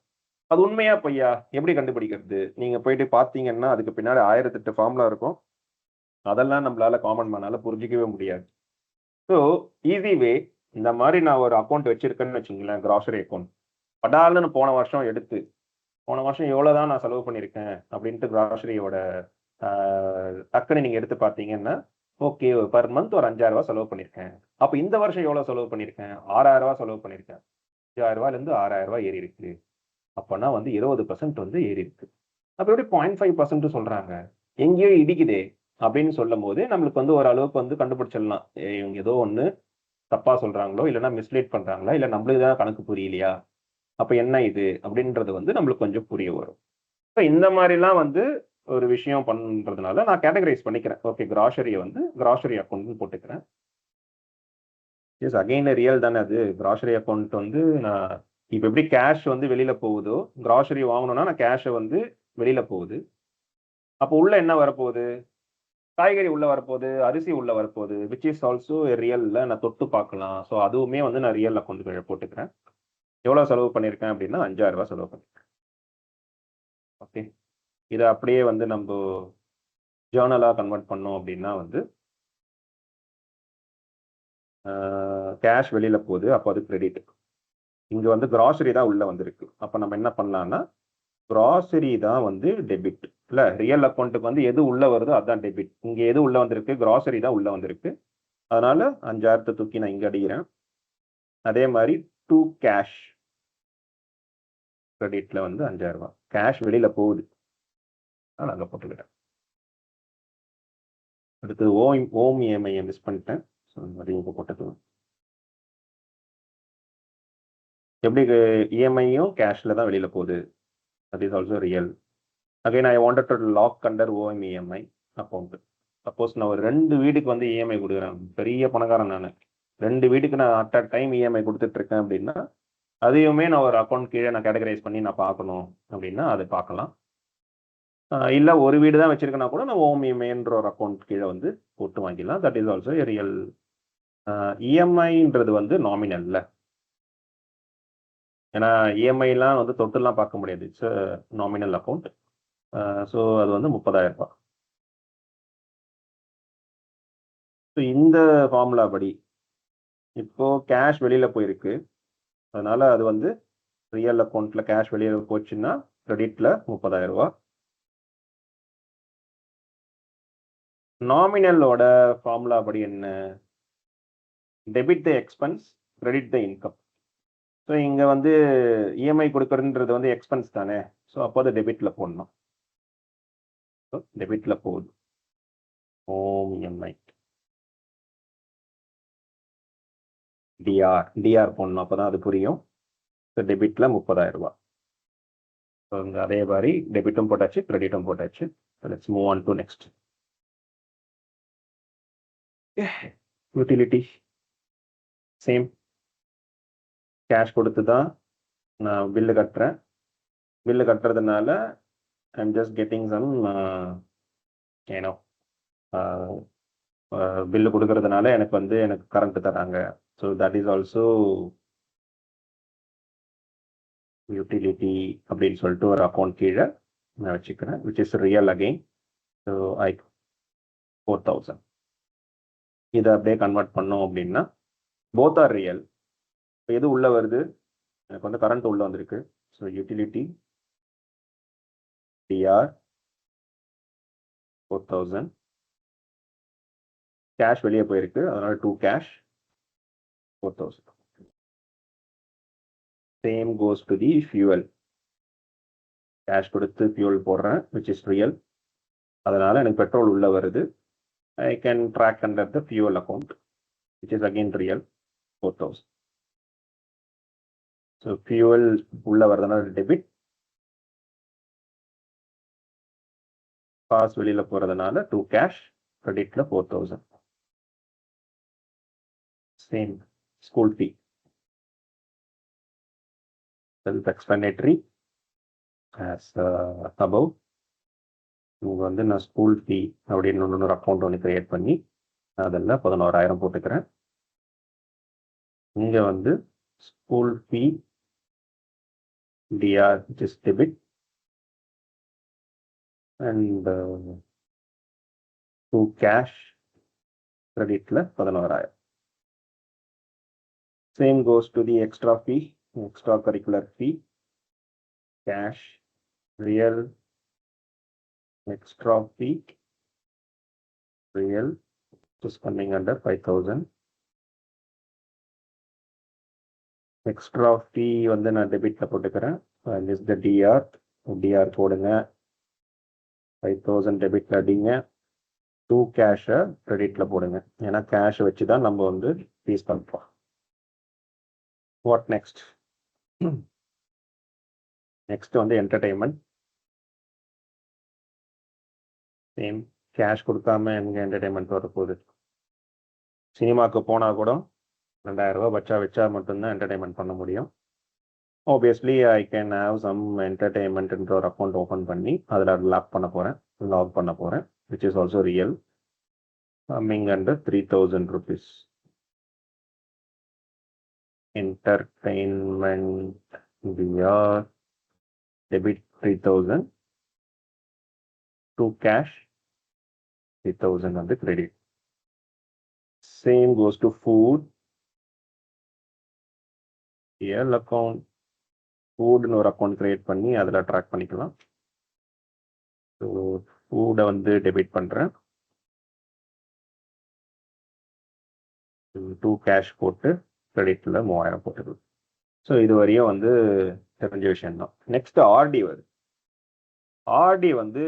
A: அது உண்மையா பொய்யா எப்படி கண்டுபிடிக்கிறது? நீங்கள் போயிட்டு பார்த்தீங்கன்னா அதுக்கு பின்னாடி 1008 ஃபார்முலா இருக்கும். அதெல்லாம் நம்மளால காமன் மேனால புரிஞ்சிக்கவே முடியாது. ஸோ ஈஸி வே, இந்த மாதிரி நான் ஒரு அக்கௌண்ட் வச்சிருக்கேன்னு வச்சுங்களேன், கிராசரி அக்கௌண்ட். படாலுன்னு போன வருஷம் எடுத்து, போன வருஷம் எவ்வளோதான் நான் செலவு பண்ணியிருக்கேன் அப்படின்ட்டு கிராசரியோட டக்குன்னு நீங்கள் எடுத்து பார்த்தீங்கன்னா, ஓகே பர் மந்த் ஒரு 5,000 செலவு பண்ணியிருக்கேன். அப்போ இந்த வருஷம் எவ்வளோ செலவு பண்ணியிருக்கேன், 6,000 செலவு பண்ணியிருக்கேன். 5,000 6,000 ஏறி இருக்கு. அப்போனா வந்து 20% வந்து ஏறி இருக்கு. அப்போ எப்படி 0.5% சொல்றாங்க, எங்கேயோ இடிக்குதே அப்படின்னு சொல்லும் போது நம்மளுக்கு வந்து ஒரு அளவுக்கு வந்து கண்டுபிடிச்சிடலாம், இவங்க ஏதோ ஒன்று தப்பா சொல்றாங்களோ, இல்லைன்னா மிஸ்லீட் பண்றாங்களா, இல்லை நம்மளுக்கு தான் கணக்கு புரியலையா, அப்போ என்ன இது அப்படின்றது வந்து நம்மளுக்கு கொஞ்சம் புரிய வரும். ஸோ இந்த மாதிரிலாம் வந்து ஒரு விஷயம் பண்றதுனால நான் கேட்டகரைஸ் பண்ணிக்கிறேன். ஓகே, கிராசரியை வந்து கிராசரி அக்கௌண்ட்னு போட்டுக்கிறேன். எஸ், அகைன் ரியல் தானே அது. கிராசரி அக்கௌண்ட் வந்து நான் இப்போ எப்படி கேஷ் வந்து வெளியில போகுதோ, கிராசரி வாங்கணும்னா நான் கேஷை வந்து வெளியில போகுது. அப்போ உள்ள என்ன வரப்போகுது, காய்கறி உள்ள வரப்போகுது, அரிசி உள்ள வரப்போகுது, விச் இஸ் ஆல்சோ ரியல்ல நான் தொட்டு பார்க்கலாம். ஸோ அதுவுமே வந்து நான் ரியல் அக்கௌண்ட் போட்டுக்கிறேன். எவ்வளோ செலவு பண்ணியிருக்கேன் அப்படின்னா 5,000 செலவு பண்ணியிருக்கேன். ஓகே, இதை அப்படியே வந்து நம்ம ஜேர்னலாக கன்வெர்ட் பண்ணோம் அப்படின்னா வந்து கேஷ் வெளியில் போகுது, அப்போ அது கிரெடிட். இங்கே வந்து கிராசரி தான் உள்ளே வந்திருக்கு. அப்போ நம்ம என்ன பண்ணலாம்னா, கிராசரி தான் வந்து டெபிட். இல்லை, ரியல் அக்கௌண்ட்டுக்கு வந்து எது உள்ளே வருதோ அதுதான் டெபிட். இங்கே எது உள்ளே வந்திருக்கு, கிராசரி தான் உள்ளே வந்திருக்கு. அதனால 5,000 தூக்கி நான் இங்கே அடிக்கிறேன். அதே மாதிரி டு கேஷ் கிரெடிட்ல வந்து 5,000 கேஷ் வெளியில் போகுது, நான் அங்கே போட்டுக்கிட்டேன். அடுத்து ஓம் இஎம்ஐயை மிஸ் பண்ணிட்டேன். ஸோ அதையும் இப்போ போட்டுக்கலாம். எப்படி இஎம்ஐயும் கேஷ்ல தான் வெளியில் போகுது, that is also real. Again I wanted to log under OEM EMI account. Suppose நான் ஒரு 2 வீடுக்கு வந்து இஎம்ஐ கொடுக்குறேன், பெரிய பணக்காரன் நான், 2 வீட்டுக்கு நான் அட் அ டைம் இஎம்ஐ கொடுத்துட்டு இருக்கேன் அப்படின்னா, அதையுமே நான் ஒரு அக்கௌண்ட் கீழே நான் கேட்டகரைஸ் பண்ணி நான் பார்க்கணும் அப்படின்னா அதை பார்க்கலாம். இல்லை ஒரு வீடு தான் வச்சிருக்கேன்னா கூட நான் ஓம் இஎம்ஐன்ற ஒரு அக்கௌண்ட் கீழே வந்து போட்டு வாங்கிடலாம். That is also real. இஎம்ஐன்றது வந்து நாமினல்ல, ஏன்னா இஎம்ஐலாம் வந்து தொட்டுலாம் பார்க்க முடியாது. It's nominal account. ஸோ அது வந்து 30,000. ஸோ இந்த ஃபார்முலா படி இப்போ கேஷ் வெளியில் போயிருக்கு, அதனால அது வந்து ரியல் அக்கௌண்ட்ல கேஷ் வெளியில் போச்சுன்னா கிரெடிட்ல 30,000. நாமினலோட ஃபார்முலா படி என்ன? Debit the expense, credit the income. So இங்கே வந்து இஎம்ஐ கொடுக்குறதுன்றது வந்து எக்ஸ்பென்ஸ் தானே. ஸோ அப்போ அது டெபிட்டில் போடணும். ஸோ டெபிட்டில் போகுது. ஹோம் இஎம்ஐ டிஆர் போடணும், அப்போ தான் அது புரியும். ஸோ டெபிட்டில் 30,000 ரூபா. ஸோ இங்கே அதே மாதிரி டெபிட்டும் போட்டாச்சு, கிரெடிட்டும் போட்டாச்சு. Let's move on to next. Utility same. Cash கொடுத்து தான் நான் பில்லு கட்டுறேன். பில்லு கட்டுறதுனால ஐம் ஜஸ்ட் கெட்டிங் சம் ஏனோ பில்லு கொடுக்கறதுனால எனக்கு வந்து எனக்கு கரண்ட் தராங்க. So that is also utility அப்படின்னு சொல்லிட்டு ஒரு அக்கௌண்ட் கீழே நான் வச்சுக்கிறேன், which is real again. So 4,000. இதை அப்படியே கன்வெர்ட் பண்ணோம் அப்படின்னா போத் ஆர் ரியல். எது உள்ள வருது? எனக்கு வந்து கரண்ட் உள்ள வந்திருக்கு. So utility TR 4,000. கேஷ் வெளியே போயிருக்கு, அதனால 2 cash 4,000. Same goes to the fuel. Cash கொடுத்து ஃபியூவல் போடுறேன், விச் இஸ் ரியல். அதனால எனக்கு பெட்ரோல் உள்ள வருது. I can track under the fuel account, which is again real, 4,000. So fuel உள்ள வரதுனால டெபிட், காசு வெளியில போறதுனால 2 கேஷ், கிரெடிட்ல 4,000. சேம் ஸ்கூல் ஃபீ, செல்ஃப் எக்ஸ்பிளனேட்டரி ஆஸ் அபவ். இங்கே வந்து நான் ஸ்கூல் ஃபீ அப்படின்னு இன்னொரு அக்கௌண்ட் ஒன்று கிரியேட் பண்ணி அதில் 11,000 போட்டுக்கிறேன். இங்கே வந்து school fee Dr is debit and 2 cash, கிரெடிட்டில் 11,000. Same goes to the extra fee, extra curricular fee, cash, real, extra fee, real, just coming under 5,000. Extra fee வந்து நான் டெபிட்ல போட்டுக்கிறேன். This the DR போடுங்க. 5,000 டெபிட்ல அடிங்க. 2 கேஷை கிரெடிட்ல போடுங்க. ஏன்னா கேஷ் வச்சு தான் நம்ம வந்து ஃபீஸ் பண்ணுறோம். What next? நெக்ஸ்ட் வந்து என்டர்டைன்மெண்ட். சேம் கேஷ் கொடுக்காம எங்கே என்டர்டைன்மெண்ட் வரப்போகுது? சினிமாவுக்கு போனால் கூட 2,000 ரூபா வச்சா மட்டும்தான் என்டர்டைன்மெண்ட் பண்ண முடியும். Obviously I can have some என்டர்டைன்மெண்ட்ன்ற ஒரு அக்கௌண்ட் ஓப்பன் பண்ணி அதில் லாக் பண்ண போகிறேன், which is also real, coming under 3,000 rupees. Entertainment PR debit 3,000, 2 cash, 3,000 வந்து credit. Same goes to food, real account, ஃபுட்னு ஒரு அக்கௌண்ட் கிரியேட் பண்ணி அதில் ட்ராக் பண்ணிக்கலாம். ஸோ ஃபுட்டை வந்து டெபிட் பண்ணுறேன், 2 கேஷ் போட்டு கிரெடிட்டில் 3,000 போட்டுக்கலாம். ஸோ இது வரையும் வந்து தெரிஞ்ச விஷயம்தான். நெக்ஸ்ட் ஆர்டி வருது. ஆர்டி வந்து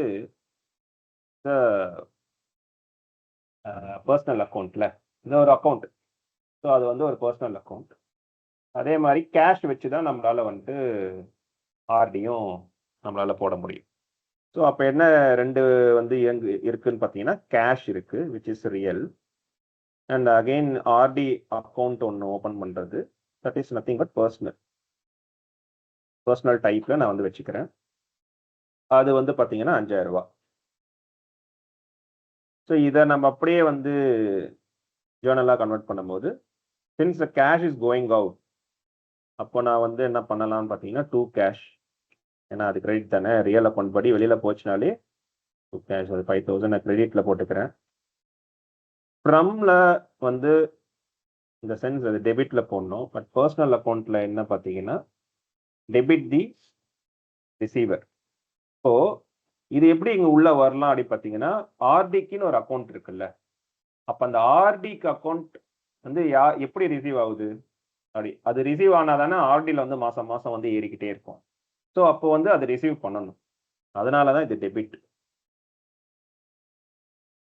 A: பர்சனல் அக்கௌண்ட்ல இந்த ஒரு அக்கௌண்ட். ஸோ அது வந்து ஒரு பர்சனல் அக்கௌண்ட். அதே மாதிரி கேஷ் வச்சு தான் நம்மளால வந்துட்டு ஆர்டியும் நம்மளால போட முடியும். ஸோ அப்போ என்ன ரெண்டு வந்து இருக்குன்னு பார்த்தீங்கன்னா, கேஷ் இருக்கு which is real, and again RT account ஒன்று ஓப்பன் பண்ணுறது, that is nothing but personal டைப்ல நான் வந்து வச்சுக்கிறேன். அது வந்து பார்த்தீங்கன்னா 5,000 ரூபா. ஸோ இதை நம்ம அப்படியே வந்து ஜேர்னலாக கன்வெர்ட் பண்ணும்போது, since the cash is going out, அப்போ நான் வந்து என்ன பண்ணலாம்னு பார்த்தீங்கன்னா 2 கேஷ், ஏன்னா அது கிரெடிட் தானே, ரியல் அக்கௌண்ட் படி வெளியில் போச்சுனாலே 2 கேஷ், அது 5,000 நான் கிரெடிட்டில் போட்டுக்கிறேன். ஃப்ரம்ல வந்து இந்த சென்ஸ் அது டெபிட்ல போடணும். பட் பர்சனல் அக்கௌண்ட்ல என்ன பார்த்தீங்கன்னா டெபிட் தி ரிசீவர். இப்போ இது எப்படி இங்க உள்ள வரலாம் அப்படி பார்த்தீங்கன்னா, ஆர்டிக்குன்னு ஒரு அக்கௌண்ட் இருக்குல்ல. அப்ப அந்த ஆர்டிக்கு அக்கௌண்ட் வந்து எப்படி ரிசீவ் ஆகுது? அப்படி அது ரிசீவ் ஆனா தானே ஆர்டில வந்து மாசம் மாசம் வந்து ஏறிக்கிட்டே இருக்கும். ஸோ அப்போ வந்து அது ரிசீவ் பண்ணணும். அதனால தான் இது டெபிட்.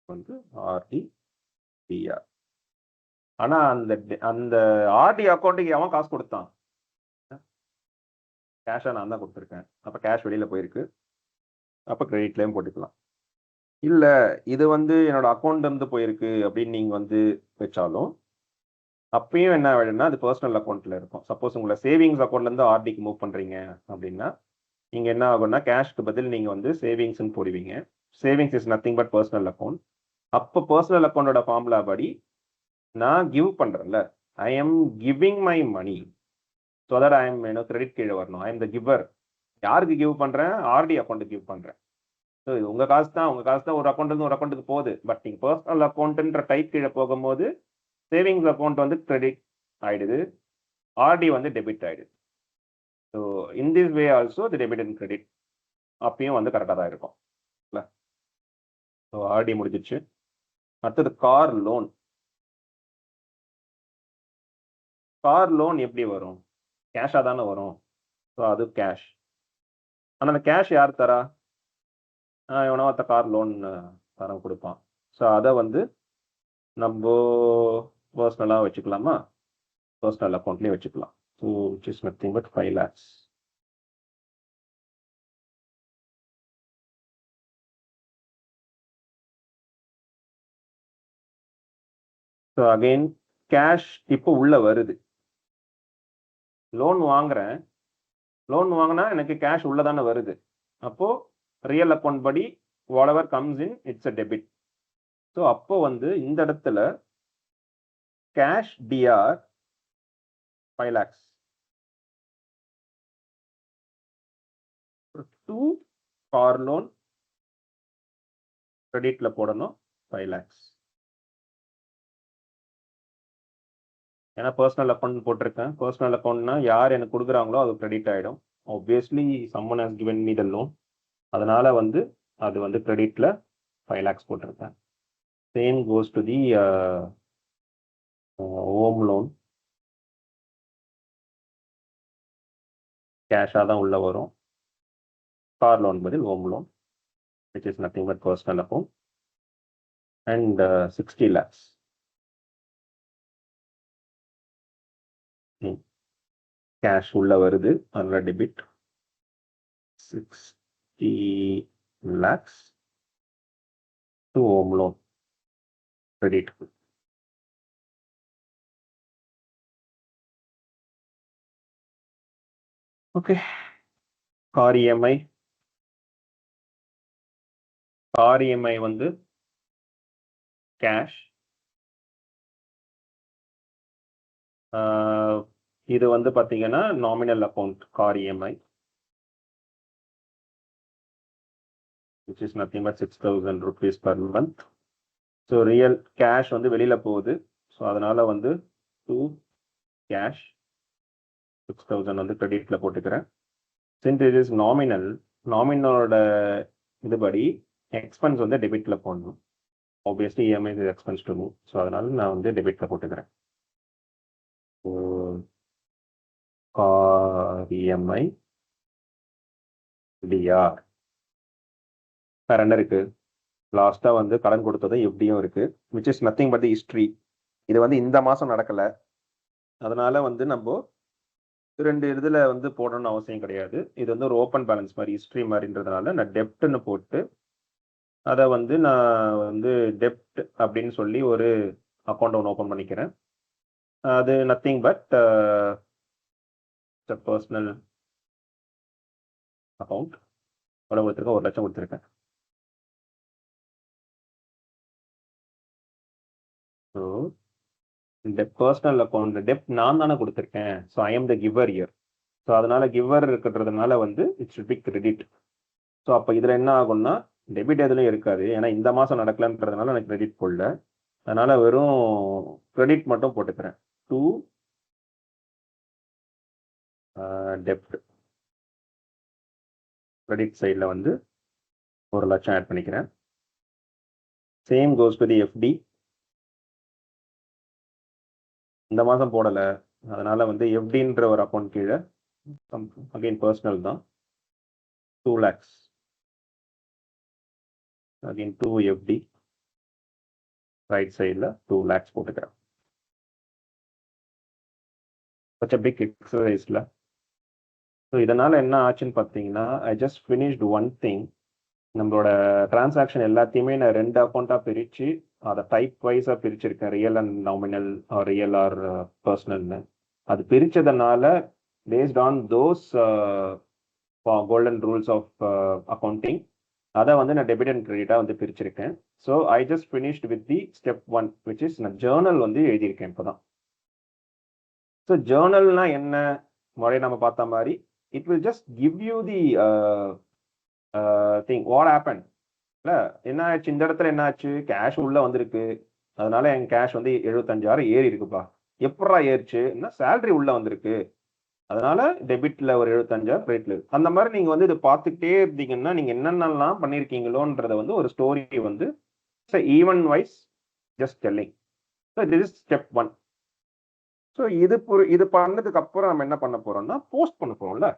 A: வந்து ஆர்டி, டிஆர். ஆனா அந்த அந்த ஆர்டி அக்கௌண்ட்டுக்கு எவன் காசு கொடுத்தான்? கேஷா நான் தான் கொடுத்துருக்கேன். அப்ப கேஷ் வெளியில போயிருக்கு. அப்ப கிரெடிட்லயும் போட்டுக்கலாம். இல்ல இது வந்து என்னோட அக்கௌண்ட் இருந்து போயிருக்கு அப்படின்னு நீங்க வந்து வச்சாலும், அப்பயும் என்ன ஆயிடும்னா அது பர்சனல் அக்கௌண்ட்ல இருக்கும். சப்போஸ் உங்கள சேவிங்ஸ் அக்கௌண்ட்ல இருந்து ஆர்டிக்கு மூவ் பண்றீங்க அப்படின்னா, நீங்க என்ன ஆகும்னா கேஷ்க்கு பதில் நீங்க வந்து சேவிங்ஸ்ன்னு போடுவீங்க. Savings is nothing but personal account. அப்ப பர்சனல் அக்கௌண்டோட ஃபார்முலா படி நான் கிவ் பண்றேன்ல, I am giving my money so that I am credit கீழே வரணும். I am the giver. யாருக்கு கிவ் பண்றேன்? ஆர்டி அக்கௌண்ட்டுக்கு கிவ் பண்றேன். ஸோ இது உங்க காசு தான். உங்க காசு தான் ஒரு அக்கௌண்ட் இருந்து ஒரு அக்கௌண்ட்டுக்கு போகுது. பட் நீங்க பர்சனல் அக்கௌண்ட்ன்ற டைப் கீழே போகும்போது சேவிங்ஸ் அக்கௌண்ட் வந்து கிரெடிட் ஆயிடுது. ஆர்டி வந்து டெபிட் ஆயிடுது. So in this way also the debit and credit அப்பயும் வந்து கரெக்டாக தான் இருக்கும். ஸோ ஆர்டி முடிஞ்சிச்சு. அடுத்தது கார் லோன். கார் லோன் எப்படி வரும்? கேஷாக தானே வரும். ஸோ அது கேஷ். ஆனால் அந்த கேஷ் யார் தரா? எவனோ ஒருத்த கார் லோன் தரம் கொடுப்பான். ஸோ அதை வந்து நம்ம பர்சனலாக வச்சுக்கலாமா? பர்சனல் அக்கௌண்ட்லேயே வச்சுக்கலாம். So which is nothing but 5 lakhs. So again cash இப்போ உள்ள வருது. லோன் வாங்குறேன். லோன் வாங்கினா எனக்கு கேஷ் உள்ள தானே வருது. அப்போ ரியல் அக்கௌண்ட் படி whatever comes in it's a debit. So அப்போ வந்து இந்த இடத்துல cash DR 5 lakhs. 2 car loan கிரெடிட்ல போடணும் 5 lakhs. ஏன்னா பர்சனல் அக்கௌண்ட் போட்டிருக்கேன். பர்சனல் அக்கௌண்ட்னா யார் எனக்கு கொடுக்குறாங்களோ அது கிரெடிட் ஆகிடும். Obviously someone has given me the loan. அதனால வந்து அது வந்து கிரெடிட்ல 5 lakhs போட்டிருக்கேன். Same goes to the home loan. கேஷாக தான் உள்ள வரும். கார் லோன் பதில் home loan which is nothing but personal account and 60 lakhs. Cash உள்ள வருது. அதனால debit 60 lakhs to home loan credit. Okay. Car EMI. Car EMI வந்து கேஷ். இது வந்து பார்த்தீங்கன்னா nominal account car EMI which is nothing but 6,000 rupees per month. So real cash வந்து வெளியில போகுது. ஸோ அதனால வந்து 2 கேஷ் 6,000 வந்து கிரெடிட்ல போட்டுக்கிறேன். சின்ஸ் இட் இஸ் நாமினல், நாமினலோட இதுபடி எக்ஸ்பென்ஸ் வந்து டெபிட்ல போடணும். Obviously EMI is expense to me. So அதனால நான் வந்து டெபிட்ல போட்டுக்கிறேன். கார் இஎம்ஐ டிஆர் வேற என்ன இருக்கு? லாஸ்டா வந்து கடன் கொடுத்தது எப்படியும் இருக்கு which is nothing but the history. இது வந்து இந்த மாசம் நடக்கல. அதனால வந்து நம்ம 2 இதுல வந்து போடணும்னு அவசியம் கிடையாது. இது வந்து ஒரு ஓப்பன் பேலன்ஸ் மாதிரி ஹிஸ்ட்ரி மாதிரின்றதுனால நான் டெப்ட்னு போட்டு அதை வந்து நான் வந்து டெப்ட் அப்படின்னு சொல்லி ஒரு அக்கௌண்ட் ஒன்று ஓப்பன் பண்ணிக்கிறேன். அது நத்திங் பட் பர்சனல் அக்கௌண்ட். எவ்வளோ கொடுத்துருக்கேன்? 1 லட்சம் கொடுத்துருக்கேன். ஸோ இந்த பர்சனல் அக்கௌண்ட் டெப்ட் நான் தானே கொடுத்துருக்கேன். So I am the giver year. So அதனால கிவர் இருக்கிறதுனால வந்து it should be credit. So அப்போ இதில் என்ன ஆகும்னா டெபிட் எதுலையும் இருக்காது. ஏன்னா இந்த மாதம் நடக்கலன்றதுனால எனக்கு கிரெடிட் போடல. அதனால வெறும் கிரெடிட் மட்டும் போட்டுக்கிறேன். 2 டெப்ட். கிரெடிட் சைடில் வந்து 1 லட்சம் ஆட் பண்ணிக்கிறேன். Same goes to the FD. இந்த மாதம் போடலை, அதனால வந்து எஃப்டின்ற ஒரு அக்கௌண்ட் கீழே அகைன் பர்சனல் தான் 2 lakhs. அகைன் 2 எஃப்டி ரைட் சைடில் 2 lakhs போட்டுக்கிறேன். such a big exerciseல. ஸோ இதனால் என்ன ஆச்சுன்னு பார்த்தீங்கன்னா, I just finished one thing. நம்மளோட டிரான்சாக்ஷன் எல்லாத்தையுமே நான் 2 அக்கௌண்ட்டாக பிரித்து அதை டைப் வைஸாக பிரிச்சிருக்கேன், real and nominal or real or பர்சனல்னு. அது பிரித்ததுனால based on those golden rules of accounting அதை வந்து நான் டெபிட் அண்ட் கிரெடிட்டாக வந்து பிரிச்சிருக்கேன். So I just finished with the step 1 which is நான் ஜேர்னல் வந்து எழுதியிருக்கேன் இப்போ தான். ஸோ ஜேர்னல்னா என்ன, முறையை நம்ம பார்த்த மாதிரி it will just give you the thing what happen. இல்லை என்ன ஆச்சு, இந்த இடத்துல என்ன ஆச்சு, கேஷ் உள்ளே வந்திருக்கு, அதனால என் கேஷ் வந்து 75,000 ஏறி இருக்குப்பா. எப்படா ஏறிச்சு, என்ன சேலரி உள்ளே வந்திருக்கு, அதனால டெபிட்ல ஒரு 75,000 கிரெடிட்ல இருக்கு. அந்த மாதிரி நீங்கள் வந்து இதை பார்த்துக்கிட்டே இருந்தீங்கன்னா நீங்கள் என்னென்னலாம் பண்ணியிருக்கீங்களோன்றத வந்து ஒரு ஸ்டோரி வந்து even wise just telling. So this is step 1. ஸோ இது பண்ணதுக்கு அப்புறம் நம்ம என்ன பண்ண போறோம்னா போஸ்ட் பண்ண போறோம்ல,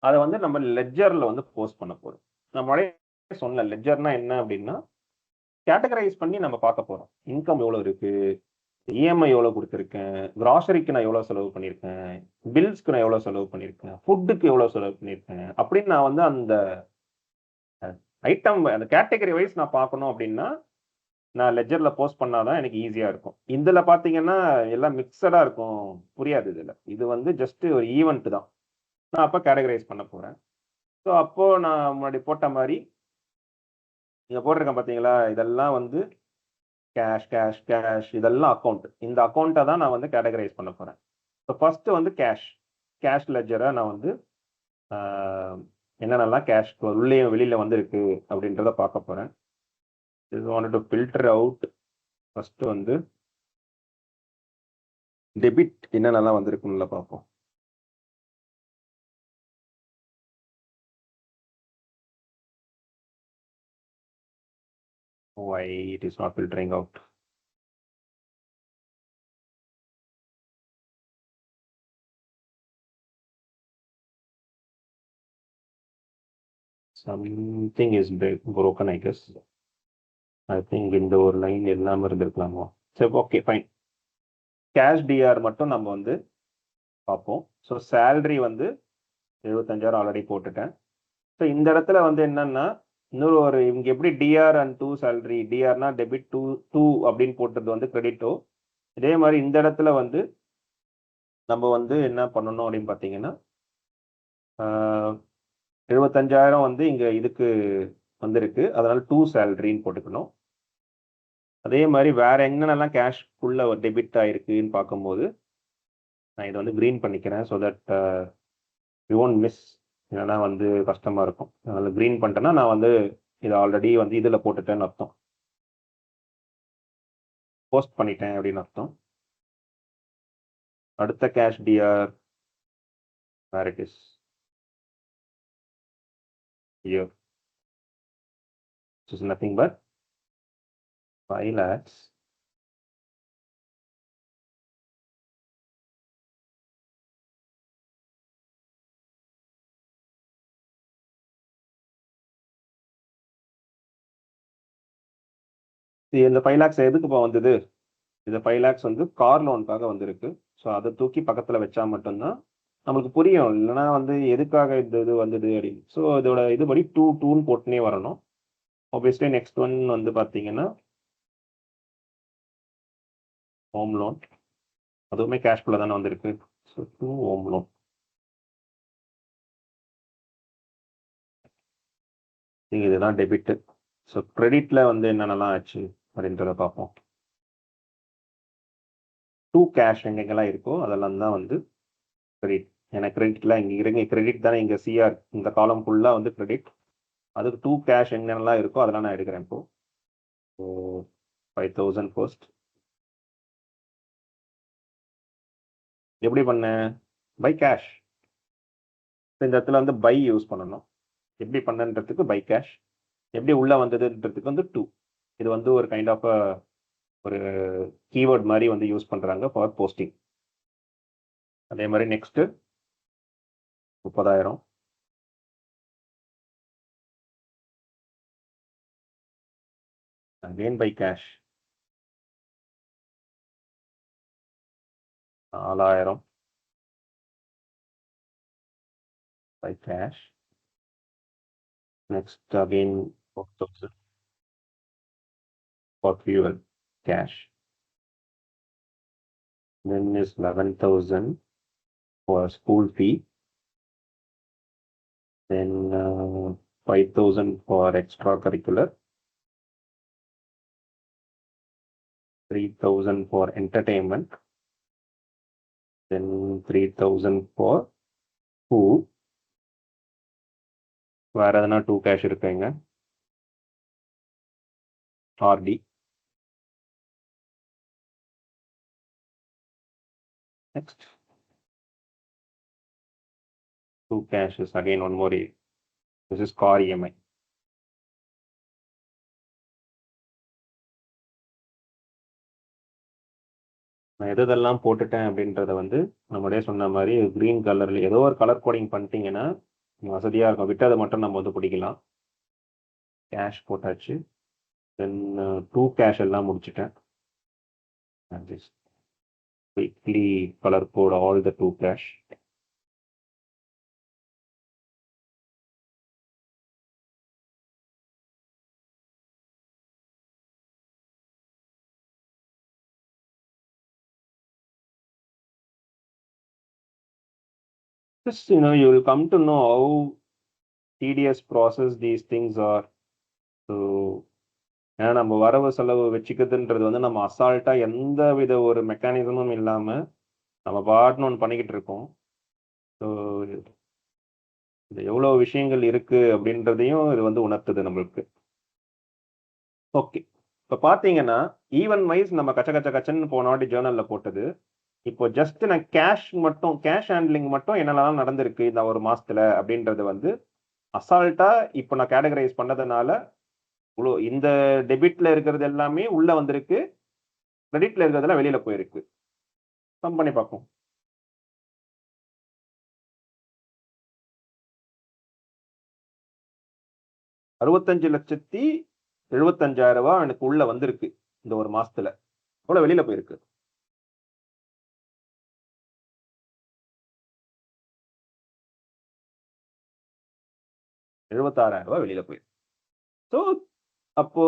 A: அதை வந்து நம்ம லெட்ஜர்ல வந்து போஸ்ட் பண்ண போறோம். நம்ம சொன்ன லெட்ஜர்னா என்ன அப்படின்னா, கேட்டகரைஸ் பண்ணி நம்ம பார்க்க போறோம். இன்கம் எவ்வளவு இருக்கு, இஎம்ஐ எவ்வளவு கொடுத்துருக்கேன், கிராசரிக்கு நான் எவ்வளவு செலவு பண்ணியிருக்கேன், பில்ஸ்க்கு நான் எவ்வளவு செலவு பண்ணியிருக்கேன், ஃபுட்டுக்கு எவ்வளவு செலவு பண்ணியிருக்கேன் அப்படின்னு நான் வந்து அந்த ஐட்டம் அந்த கேட்டகரி வைஸ் நான் பார்க்கணும் அப்படின்னா நான் லெட்ஜர்ல போஸ்ட் பண்ணாதான் எனக்கு ஈஸியா இருக்கும். இதுல பாத்தீங்கன்னா எல்லாம் மிக்சடா இருக்கும், புரியாது இதுல. இது வந்து ஜஸ்ட் ஒரு ஈவெண்ட் தான். நான் அப்ப கேட்டகரைஸ் பண்ண போறேன். ஸோ அப்போ நான் முன்னாடி போட்ட மாதிரி நீங்க போட்டிருக்கேன் பாத்தீங்களா, இதெல்லாம் வந்து கேஷ் கேஷ் கேஷ், இதெல்லாம் அக்கௌண்ட். இந்த அக்கௌண்ட்டை தான் நான் வந்து கேட்டகரைஸ் பண்ண போறேன். ஸோ ஃபர்ஸ்ட் வந்து கேஷ் லெட்ஜரை நான் வந்து என்னென்னலாம் கேஷ் உள்ளே வெளியில வந்திருக்கு அப்படின்றத பார்க்க போறேன். Just wanted to filter out first வந்து டெபிட் என்னென்னலாம் வந்திருக்குன்னு பார்ப்போம். Why it is not filtering out? Something is broken, I guess. I think இந்த ஒரு லைன் எல்லாமே இருந்திருக்கலாமோ. சரி, ஓகே ஃபைன். கேஷ் டிஆர் மட்டும் நம்ம வந்து பார்ப்போம். ஸோ சேலரி வந்து 75,000 ஆல்ரெடி போட்டுட்டேன். ஸோ இந்த இடத்துல வந்து என்னன்னா இன்னொரு இங்கே எப்படி டிஆர் அண்ட் 2 சேலரி, டிஆர்னா டெபிட் 2 அப்படின்னு போட்டது வந்து கிரெடிட்டோ, இதே மாதிரி இந்த இடத்துல வந்து நம்ம வந்து என்ன பண்ணணும் அப்படின்னு பார்த்தீங்கன்னா 75,000 வந்து இங்க இதுக்கு வந்திருக்கு, அதனால 2 சேலரின்னு போட்டுக்கணும். அதே மாதிரி வேற என்னென்னலாம் கேஷ்க்குள்ள டெபிட் ஆயிருக்குன்னு பார்க்கும்போது நான் இதை வந்து கிரீன் பண்ணிக்கிறேன். So that you won't miss, இல்லைன்னா வந்து கஷ்டமா இருக்கும். அதனால கிரீன் பண்ணிட்டேன்னா நான் வந்து இதை ஆல்ரெடி வந்து இதில் போட்டுட்டேன்னு அர்த்தம், போஸ்ட் பண்ணிட்டேன் அப்படின்னு அர்த்தம். அடுத்த cash DR where it is here, which is nothing but 5 lakhs. இந்த 5 lakhs எதுக்கு இப்போ வந்தது, இந்த 5 lakhs வந்து கார் லோனுக்காக வந்திருக்கு. ஸோ அதை தூக்கி பக்கத்தில் வச்சா மட்டும்தான் நம்மளுக்கு புரியும், இல்லைன்னா வந்து எதுக்காக இந்த இது வந்தது அப்படின்னு. ஸோ இதோட இதுபடி 2 போட்டுனே வரணும். ஆப்வியஸ்லி நெக்ஸ்ட் ஒன் வந்து பார்த்தீங்கன்னா ஹோம் லோன், அதுவுமே கேஷ்குள்ள தானே வந்திருக்கு. So 2 home loan. இதுதான் டெபிட். ஸோ கிரெடிட்ல வந்து என்னென்னலாம் ஆச்சு அப்படின்றத பார்ப்போம். 2 கேஷ் எங்கெங்கெல்லாம் இருக்கோ அதெல்லாம் தான் வந்து கிரெடிட். ஏன்னா கிரெடிட்ல இங்கே இருங்க, கிரெடிட் தானே இங்கே சிஆர், இந்த காலம் ஃபுல்லாக வந்து கிரெடிட். அதுக்கு 2 கேஷ் என்னென்னலாம் இருக்கோ அதெல்லாம் நான் எடுக்கிறேன் இப்போ. So 5,000 first. எப்படி பண்ணேன், பை கேஷ். இந்த இடத்துல வந்து பை யூஸ் பண்ணணும். எப்படி பண்ணன்றதுக்கு பை கேஷ், எப்படி உள்ள வந்ததுன்றதுக்கு வந்து டூ. இது வந்து ஒரு கைண்ட் ஆஃப் ஒரு கீவேர்ட் மாதிரி வந்து யூஸ் பண்றாங்க ஃபார் போஸ்டிங். அதே மாதிரி next 30,000 again by cash 4,000 by cash. Next again 4,000 for fuel cash. Then is 11,000 for school fee. Then 5,000 for extracurricular. 3,000 for entertainment. Then 3,000 for food. வேற எதனா 2 கேஷ் இருக்குங்க. RD. Next 2 cash is again one more. This is car EMI. நான் எதெல்லாம் போட்டுட்டேன் அப்படின்றத வந்து நம்மளே சொன்ன மாதிரி கிரீன் கலர்ல ஏதோ ஒரு கலர் கோடிங் பண்ணிட்டீங்கன்னா வசதியாக இருக்கும். விட்டு அதை மட்டும் நம்ம வந்து பிடிக்கலாம். கேஷ் போட்டாச்சு. தென் 2 கேஷ் எல்லாம் முடிச்சுட்டேன். Quickly colour code all the 2 cash. Just, you will come to know how tedious process these things are. So, ஏன்னா நம்ம வரவு செலவு வச்சுக்கிறதுன்றது வந்து நம்ம அசால்ட்டா எந்த வித ஒரு மெக்கானிசமும் இல்லாம நம்ம பாட்டுன்னு ஒன்று பண்ணிக்கிட்டு இருக்கோம். ஸோ இது எவ்வளோ விஷயங்கள் இருக்கு அப்படின்றதையும் இது வந்து உணர்த்துது நம்மளுக்கு. ஓகே, இப்போ பார்த்தீங்கன்னா ஈவன் வைஸ் நம்ம கச்சன்னு போன வாட்டி ஜேர்னலில் போட்டது. இப்போ ஜஸ்ட் நான் கேஷ் ஹேண்ட்லிங் மட்டும் என்னெல்லாம் நடந்திருக்கு இந்த ஒரு மாசத்துல அப்படின்றது வந்து அசால்ட்டா இப்போ நான் கேட்டகரைஸ் பண்ணதுனால இவ்வளோ இந்த டெபிட்ல இருக்கிறது எல்லாமே உள்ள வந்திருக்கு, கிரெடிட்ல இருக்கிறதெல்லாம் வெளியில போயிருக்கு. சம் பண்ணி பார்ப்போம். $65,75,000 எனக்கு உள்ள வந்திருக்கு இந்த ஒரு மாசத்துல. எவ்வளவு வெளியில போயிருக்கு? $76,000 வெளியில போயிருக்கு. ஸோ அப்போ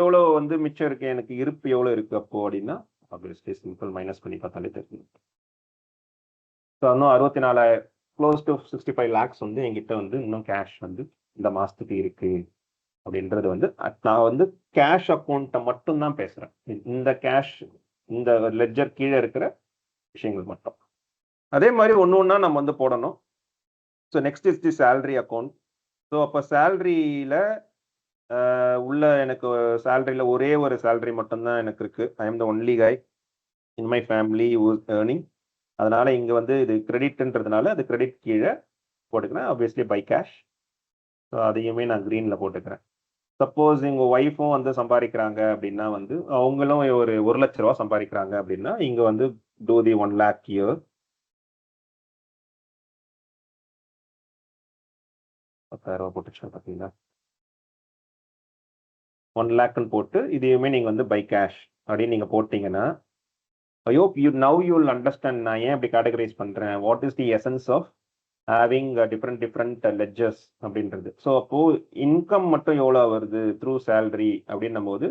A: எவ்வளோ வந்து மிச்சம் இருக்கு, எனக்கு இருப்பு எவ்வளவு இருக்கு அப்போ அப்படின்னா ஆப்வியஸ்லி சிம்பிள் மைனஸ் பண்ணி பார்த்தாலே தெரியும். ஸோ இன்னும் 64,000 க்ளோஸ் டு 65 lakhs வந்து என்கிட்ட வந்து இன்னும் கேஷ் வந்து இந்த மாசத்துக்கு இருக்கு அப்படின்றது வந்து நான் வந்து கேஷ் அக்கௌண்ட்டை மட்டும் தான் பேசுறேன். இந்த கேஷ் இந்த லெட்ஜர் கீழே இருக்கிற விஷயங்கள் மட்டும். அதே மாதிரி ஒன்னா நம்ம வந்து போடணும். So next is the salary account. So அப்போ சேலரியில உள்ள எனக்கு சேலரியில ஒரே ஒரு சேலரி மட்டும்தான் எனக்கு இருக்கு. I am the only guy in my family who's earning. அதனால இங்க வந்து இது கிரெடிட்ன்றதுனால அது கிரெடிட் கீழே போட்டுக்கிறேன். Obviously by cash. ஸோ அதையுமே நான் கிரீன்ல போட்டுக்கிறேன். சப்போஸ் எங்க ஒய்ஃபும் வந்து சம்பாதிக்கிறாங்க அப்படின்னா வந்து அவங்களும் ஒரு 1 லட்ச ரூபா சம்பாதிக்கிறாங்க அப்படின்னா இங்க வந்து டூ தி 1 lakh இயர். 10,000 ரூபா போட்டுச்சு பார்த்தீங்களா? 1 lakhன்னு போட்டு இதையுமே நீங்க வந்து பை கேஷ் அப்படின்னு நீங்க போட்டீங்கன்னா I hope you will understand நான் ஏன் அப்படி கேட்டகரைஸ் பண்றேன். What is the essence of having different ledgers அப்படின்றது. ஸோ அப்போ இன்கம் மட்டும் எவ்வளோ வருது த்ரூ சேலரி அப்படின்னும் போது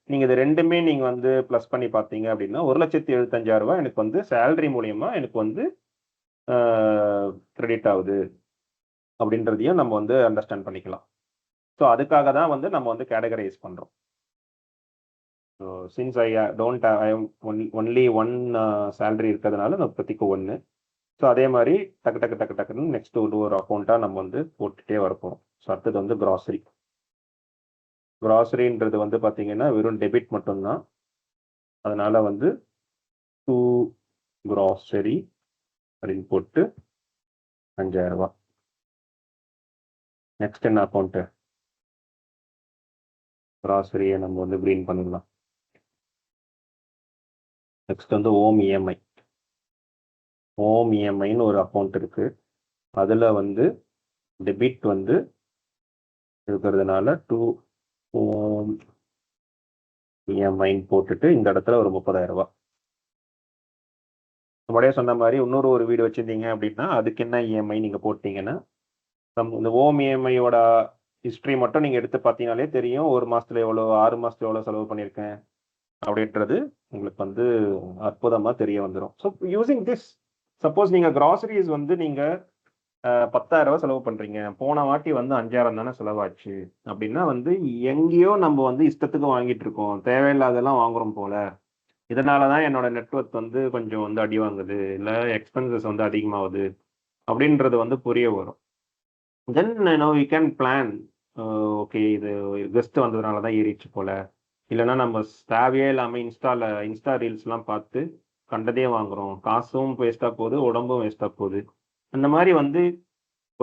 A: நீங்க இது ரெண்டுமே நீங்க வந்து பிளஸ் பண்ணி பார்த்தீங்க அப்படின்னா 1,75,000 ரூபாய் எனக்கு வந்து சேலரி மூலியமா எனக்கு வந்து கிரெடிட் ஆகுது அப்படின்றதையும் நம்ம வந்து அண்டர்ஸ்டாண்ட் பண்ணிக்கலாம். ஸோ அதுக்காக தான் வந்து நம்ம வந்து கேட்டகரைஸ் பண்றோம். So since I only one salary இருக்கிறதுனால நான் இப்போதைக்கு 1. ஸோ அதே மாதிரி டக்குன்னு நெக்ஸ்ட் ஒரு அக்கௌண்ட்டாக நம்ம வந்து போட்டுகிட்டே வரப்போம். ஸோ அடுத்தது வந்து கிராசரின்றது வந்து பார்த்தீங்கன்னா வெறும் டெபிட் மட்டும்தான். அதனால வந்து 2 கிராசரி அப்படின்னு போட்டு 5,000 ரூபாய். நெக்ஸ்ட் என்ன அக்கௌண்ட்டு? கிராசரியை நம்ம வந்து க்ரீன் பண்ணிடலாம். நெக்ஸ்ட் வந்து ஓம் இஎம்ஐ. ஓம் இஎம்ஐன்னு ஒரு அக்கௌண்ட் இருக்கு. அதில் வந்து டெபிட் வந்து இருக்கிறதுனால 2 ஓம் இஎம்ஐன்னு போட்டுட்டு இந்த இடத்துல ஒரு 30,000 ரூபாய். நம்மளே சொன்ன மாதிரி இன்னொரு ஒரு வீடு வச்சிருந்தீங்க அப்படின்னா அதுக்கு என்ன இஎம்ஐ நீங்கள் போட்டீங்கன்னா இந்த ஓம் இஎம்ஐயோட ஹிஸ்ட்ரி மட்டும் நீங்கள் எடுத்து பார்த்தீங்கனாலே தெரியும். 1 மாதத்துல எவ்வளோ, 6 மாதத்துல எவ்வளோ செலவு பண்ணியிருக்கேன் அப்படின்றது உங்களுக்கு வந்து அற்புதமாக தெரிய வந்துடும். ஸோ யூசிங் திஸ், சப்போஸ் நீங்கள் கிராசரிஸ் வந்து நீங்கள் 10,000 ரூபாய் செலவு பண்ணுறீங்க, போன வாட்டி வந்து 5,000 தானே செலவாச்சு அப்படின்னா வந்து எங்கேயோ நம்ம வந்து இஷ்டத்துக்கு வாங்கிட்டு இருக்கோம், தேவையில்லாதெல்லாம் வாங்குறோம் போல, இதனால தான் என்னோட நெட்ஒர்க் வந்து கொஞ்சம் வந்து அடி வாங்குது, இல்லை எக்ஸ்பென்சஸ் வந்து அதிகமாகுது அப்படின்றது வந்து புரிய வரும். Then we can plan. Okay, இது கெஸ்ட் வந்ததுனால தான் ஏறிச்சு போல, இல்லைன்னா நம்ம தேவையே இல்லாமல் இன்ஸ்டா ரீல்ஸ்லாம் பார்த்து கண்டதே வாங்குறோம், காசும் வேஸ்ட்டாக போகுது, உடம்பும் வேஸ்ட்டாக போகுது. அந்த மாதிரி வந்து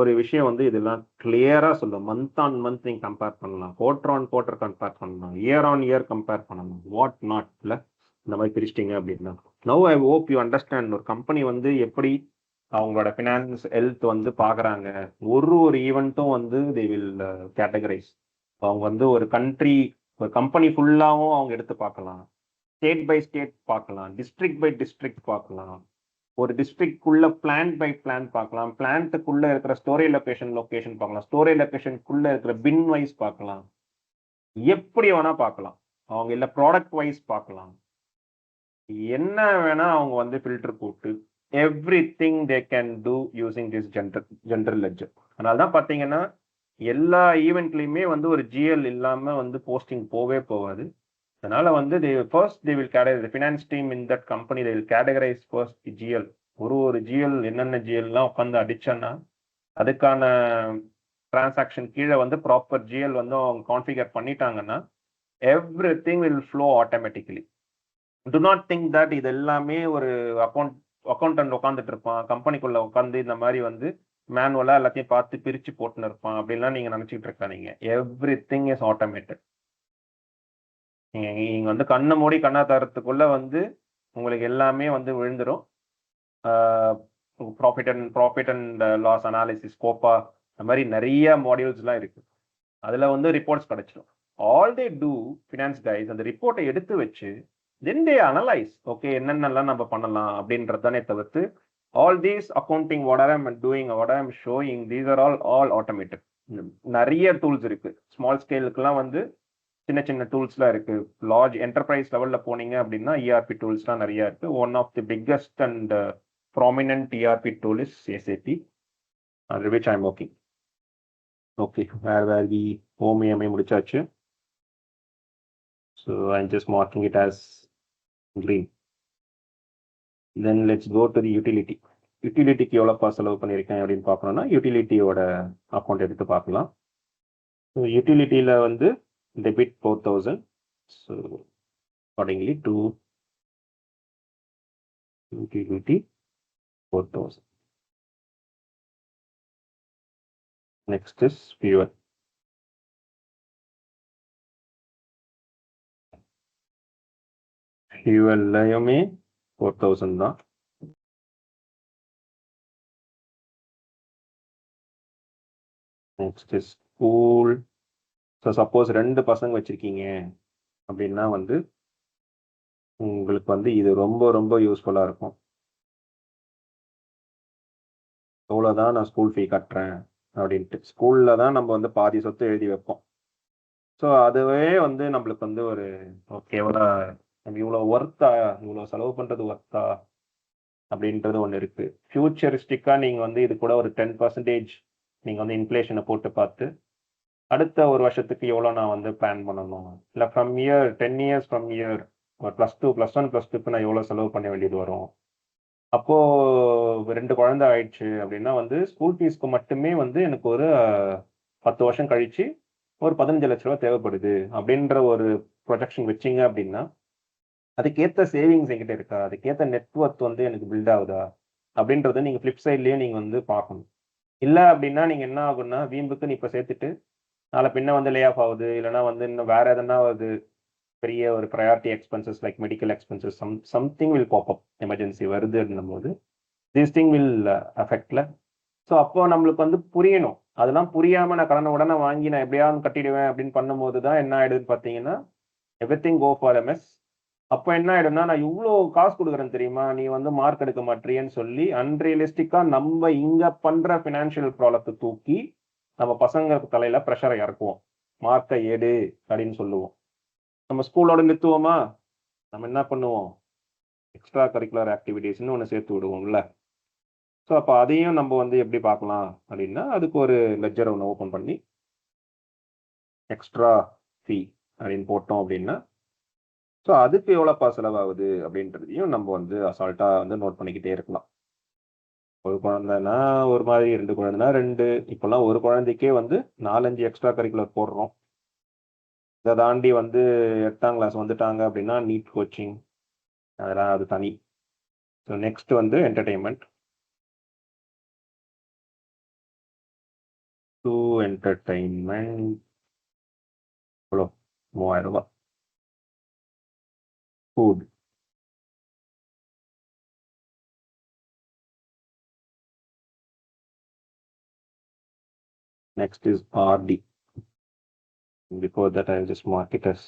A: ஒரு விஷயம் வந்து இதெல்லாம் கிளியராக சொல்லும். மந்த் ஆன் மந்த் நீங்கள் கம்பேர் பண்ணலாம், குவார்டர் ஆன் குவார்டர் கம்பேர் பண்ணலாம், இயர் ஆன் இயர் கம்பேர் பண்ணலாம், வாட் நாட். இல்லை இந்த மாதிரி பிரிச்சிட்டிங்க அப்படின்னா now I hope you understand ஒரு கம்பெனி வந்து எப்படி அவங்களோட ஃபினான்ஸ் ஹெல்த் வந்து பார்க்குறாங்க. ஒரு ஈவெண்ட்டும் வந்து தே வில் கேட்டகரைஸ். அவங்க வந்து ஒரு கம்பெனி ஃபுல்லாகவும் அவங்க எடுத்து பார்க்கலாம், ஸ்டேட் பை ஸ்டேட் பார்க்கலாம், டிஸ்ட்ரிக்ட் பை டிஸ்ட்ரிக்ட் பார்க்கலாம், ஒரு டிஸ்ட்ரிக்ட்குள்ள பிளான்ட் பை பிளான்ட் பார்க்கலாம், பிளான்ட்டுக்குள்ள இருக்கிற ஸ்டோரேஜ் லொகேஷன் பார்க்கலாம், ஸ்டோரேஜ் லொகேஷனுக்குள்ள இருக்கிற பின் வைஸ் பார்க்கலாம், எப்படி வேணா பார்க்கலாம். அவங்க இல்லை ப்ராடக்ட் வைஸ் பார்க்கலாம், என்ன வேணா அவங்க வந்து ஃபில்டர் போட்டு everything they can do using this general ledger. அதனால தான் பார்த்தீங்கன்னா எல்லா ஈவெண்ட்லையுமே வந்து ஒரு ஜிஎல் இல்லாமல் வந்து போஸ்டிங் போகாது. அதனால வந்து they will categorize the finance team in that company, they will categorize first the GL. ஒரு ஜிஎல் என்னென்ன ஜிஎல்லாம் உட்காந்து அடிச்சோன்னா அதுக்கான டிரான்சாக்ஷன் கீழே வந்து ப்ராப்பர் ஜிஎல் வந்து அவங்க கான்ஃபிகர் பண்ணிட்டாங்கன்னா everything will flow automatically. Do not think that இது எல்லாமே ஒரு அக்கௌண்டன்ட் உட்காந்துட்டு இருப்பான், கம்பெனிக்குள்ள உட்காந்து இந்த மாதிரி வந்து மேனுவலா எல்லாத்தையும் பார்த்து பிரிச்சு போட்டுன்னு இருப்பான் அப்படின்லாம் நீங்க நினைச்சிட்டு இருக்காதீங்க. Everything is automated. நீங்க வந்து கண்ணை மூடி கண்ணா தரத்துக்குள்ள வந்து உங்களுக்கு எல்லாமே வந்து விழுந்துடும். Profit and loss analysis, Koppa, அந்த மாதிரி நிறைய மாடியூல்ஸ்லாம் இருக்கு. அதுல வந்து ரிப்போர்ட்ஸ் கிடைச்சிடும். All they do finance guys அந்த ரிப்போர்ட்டை எடுத்து வச்சு then they analyze, okay, என்னென்னலாம் நம்ம பண்ணலாம் அப்படின்றது தானே தவிர்த்து all these accounting whatever I'm doing, whatever I'm showing, these are all automated. நிறைய டூல்ஸ் இருக்கு. ஸ்மால் ஸ்கேலுக்குலாம் வந்து சின்ன டூல்ஸ்லாம் இருக்கு. லார்ஜ் என்டர்பிரைஸ் லெவல்ல போனீங்க அப்படின்னா இஆர்பி டூல்ஸ்லாம் நிறைய இருக்கு. One of the biggest and prominent ERP tool is SAP, under which I'm working. Okay, where we home EMI முடிச்சாச்சு. So I'm just marking it as green. Then let's go to the utility. யூட்டிலிட்டிக்கு எவ்வளோப்பா செலவு பண்ணியிருக்கேன் அப்படின்னு பார்க்கணும்னா யூட்டிலிட்டியோட account எடுத்து பார்க்கலாம். So யூட்டிலிட்டியில் வந்து debit 4,000. So accordingly to utility 4,000. Next is fuel. ஃபியூவல்லையுமே 4,000 தான். Next is school. So suppose 2 பசங்க வச்சுருக்கீங்க அப்படின்னா வந்து உங்களுக்கு வந்து இது ரொம்ப ரொம்ப யூஸ்ஃபுல்லாக இருக்கும். எவ்வளோதான் நான் ஸ்கூல் ஃபீ கட்டுறேன் அப்படின்ட்டு ஸ்கூலில் தான் நம்ம வந்து பாதி சொத்து எழுதி வைப்போம். ஸோ அதுவே வந்து நம்மளுக்கு வந்து ஒரு ஓகே, நம்ம இவ்வளோ ஒர்த்தா, இவ்வளோ செலவு பண்ணுறது ஒர்த்தா அப்படின்றது ஒன்று இருக்குது. ஃபியூச்சரிஸ்டிக்காக நீங்கள் வந்து இது கூட ஒரு 10% நீங்கள் வந்து இன்ஃப்ளேஷனை போட்டு பார்த்து அடுத்த ஒரு வருஷத்துக்கு எவ்வளோ நான் வந்து பிளான் பண்ணணும், இல்லை from year 10 years from year +2 +1 +2க்கு நான் எவ்வளோ செலவு பண்ண வேண்டியது வரும். அப்போது 2 குழந்தை ஆயிடுச்சு அப்படின்னா வந்து ஸ்கூல் ஃபீஸ்க்கு மட்டுமே வந்து எனக்கு ஒரு 10 வருஷம் கழித்து ஒரு 15 லட்ச ரூபா தேவைப்படுது அப்படின்ற ஒரு ப்ரொஜெக்ஷன் வச்சிங்க அப்படின்னா அதுக்கேற்ற சேவிங்ஸ் என்கிட்ட இருக்கா, அதுக்கேற்ற நெட்ஒர்க் வந்து எனக்கு பில்ட் ஆகுதா அப்படின்றத நீங்கள் ஃப்ளிப் சைட்லேயே நீங்கள் வந்து பார்க்கணும். இல்லை அப்படின்னா நீங்கள் என்ன ஆகுன்னா வீம்புக்குன்னு இப்போ சேர்த்துட்டு நாளை பின்ன வந்து லே ஆஃப் ஆகுது, இல்லைனா வந்து இன்னும் வேற எதனா ஒரு பெரிய ஒரு priority expenses like medical expenses something will pop up, emergency வருது அப்படின்னும் போது திஸ் திங் வில் அஃபெக்ட்ல. ஸோ அப்போ நம்மளுக்கு வந்து புரியணும். அதெல்லாம் புரியாம நான் கடனை உடனே வாங்கி நான் எப்படியாவது கட்டிடுவேன் அப்படின்னு பண்ணும்போது தான் என்ன ஆயிடுதுன்னு பார்த்தீங்கன்னா எவ்ரிதிங் கோ ஃபார் எம்எஸ். அப்போ என்ன ஆயிடும்னா நான் இவ்வளோ காசு கொடுக்குறேன் தெரியுமா, நீ வந்து மார்க் எடுக்க மாட்டேறியன்னு சொல்லி அன்ரியலிஸ்டிக்கா நம்ம இங்க பண்ற ஃபினான்ஷியல் ப்ராப்ளத்தை தூக்கி நம்ம பசங்க தலையில ப்ரெஷரை இறக்குவோம். மார்க்கை எடு அப்படின்னு சொல்லுவோம். நம்ம ஸ்கூலோட நிறுத்துவோமா? நம்ம என்ன பண்ணுவோம்? எக்ஸ்ட்ரா கரிக்குலர் ஆக்டிவிட்டீஸ்னு ஒன்று சேர்த்து விடுவோம்ல. ஸோ அப்போ அதையும் நம்ம வந்து எப்படி பார்க்கலாம் அப்படின்னா அதுக்கு ஒரு லெட்ஜர் ஒன்று ஓப்பன் பண்ணி எக்ஸ்ட்ரா ஃபீ அப்படின்னு போட்டோம் அப்படின்னா ஸோ அதுக்கு எவ்வளோப்பா செலவாகுது அப்படின்றதையும் நம்ம வந்து அசால்ட்டாக வந்து நோட் பண்ணிக்கிட்டே இருக்கலாம். ஒரு குழந்தைன்னா ஒரு மாதிரி, 2 குழந்தைனா 2, இப்போல்லாம் ஒரு குழந்தைக்கே வந்து 4-5 எக்ஸ்ட்ரா கரிக்குலர் போடுறோம். இதை தாண்டி வந்து 8ஆம் கிளாஸ் வந்துட்டாங்க அப்படின்னா நீட் கோச்சிங், அதெல்லாம் அது தனி. ஸோ நெக்ஸ்ட் வந்து என்டர்டெயின்மெண்ட். டு என்டர்டெயின்மெண்ட் எவ்வளோ? 3000 ரூபாய். Food next is RD. Before that I'll just mark it as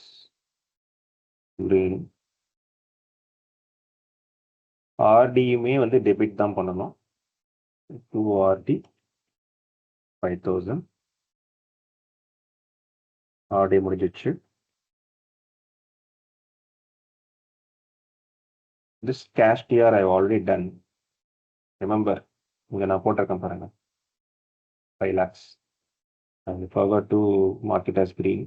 A: green. RDயுமே வந்து டெபிட் தான் பண்ணணும். 2RD 5000. RD முடிஞ்சிச்சு. This cash TR I've already done. Remember, இங்க நான் போட்டிருக்கேன் பாருங்க 5 lakhs. I forgot to mark it as green.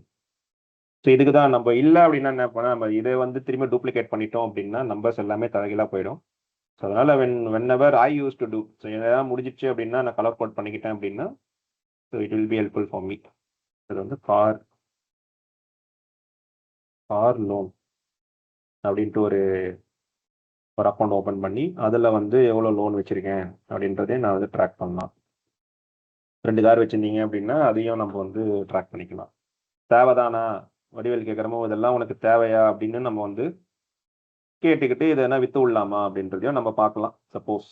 A: So இதுக்கு தான் நம்ம இல்லை அப்படின்னா என்ன பண்ணால் நம்ம இதை வந்து திரும்ப டூப்ளிகேட் பண்ணிட்டோம் அப்படின்னா நம்பர்ஸ் எல்லாமே தலைகீழாக போயிடும். ஸோ அதனால் whenever I used to do, so எதாவது முடிஞ்சிச்சு அப்படின்னா நான் கலர் கோட் பண்ணிக்கிட்டேன் அப்படின்னா so it will be helpful for me. இது வந்து கார் லோன் அப்படின்ட்டு ஒரு அக்கௌண்ட் ஓப்பன் பண்ணி அதில் வந்து எவ்வளோ லோன் வச்சுருக்கேன் அப்படின்றதே நான் வந்து ட்ராக் பண்ணலாம். 2 கார் வச்சுருந்தீங்க அப்படின்னா அதையும் நம்ம வந்து ட்ராக் பண்ணிக்கலாம். தேவைதானா, வடிவேல் கேட்குறமோ இதெல்லாம் உனக்கு தேவையா அப்படின்னு நம்ம வந்து கேட்டுக்கிட்டு இதை என்ன விற்று விடலாமா அப்படின்றதையும் நம்ம பார்க்கலாம். சப்போஸ்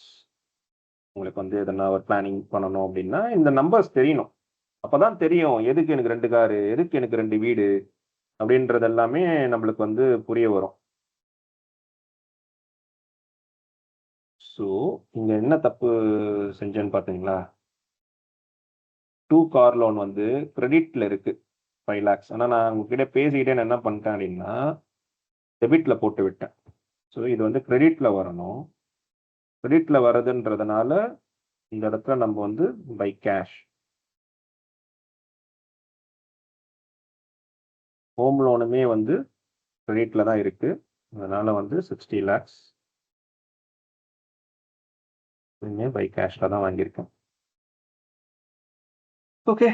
A: உங்களுக்கு வந்து எதனா ஒரு பிளானிங் பண்ணணும் அப்படின்னா இந்த நம்பர்ஸ் தெரியணும். அப்போதான் தெரியும் எதுக்கு எனக்கு 2 காரு, எதுக்கு எனக்கு 2 வீடு அப்படின்றது எல்லாமே நம்மளுக்கு வந்து புரிய வரும். ஸோ இங்கே என்ன தப்பு செஞ்சேன்னு பார்த்தீங்களா, 2 கார் லோன் வந்து கிரெடிட்ல இருக்கு 5 lakhs. ஆனால் நான் உங்ககிட்ட பேசிக்கிட்டே நான் என்ன பண்ணிட்டேன் அப்படின்னா டெபிட்ல போட்டு விட்டேன். ஸோ இது வந்து கிரெடிட்ல வரணும். கிரெடிட்ல வருதுன்றதுனால இந்த இடத்துல நம்ம வந்து பை கேஷ். ஹோம் லோனுமே வந்து கிரெடிட்ல தான் இருக்கு, அதனால வந்து 60 lakhs பை கேஷ்ல தான் வாங்கியிருக்கேன். Okay,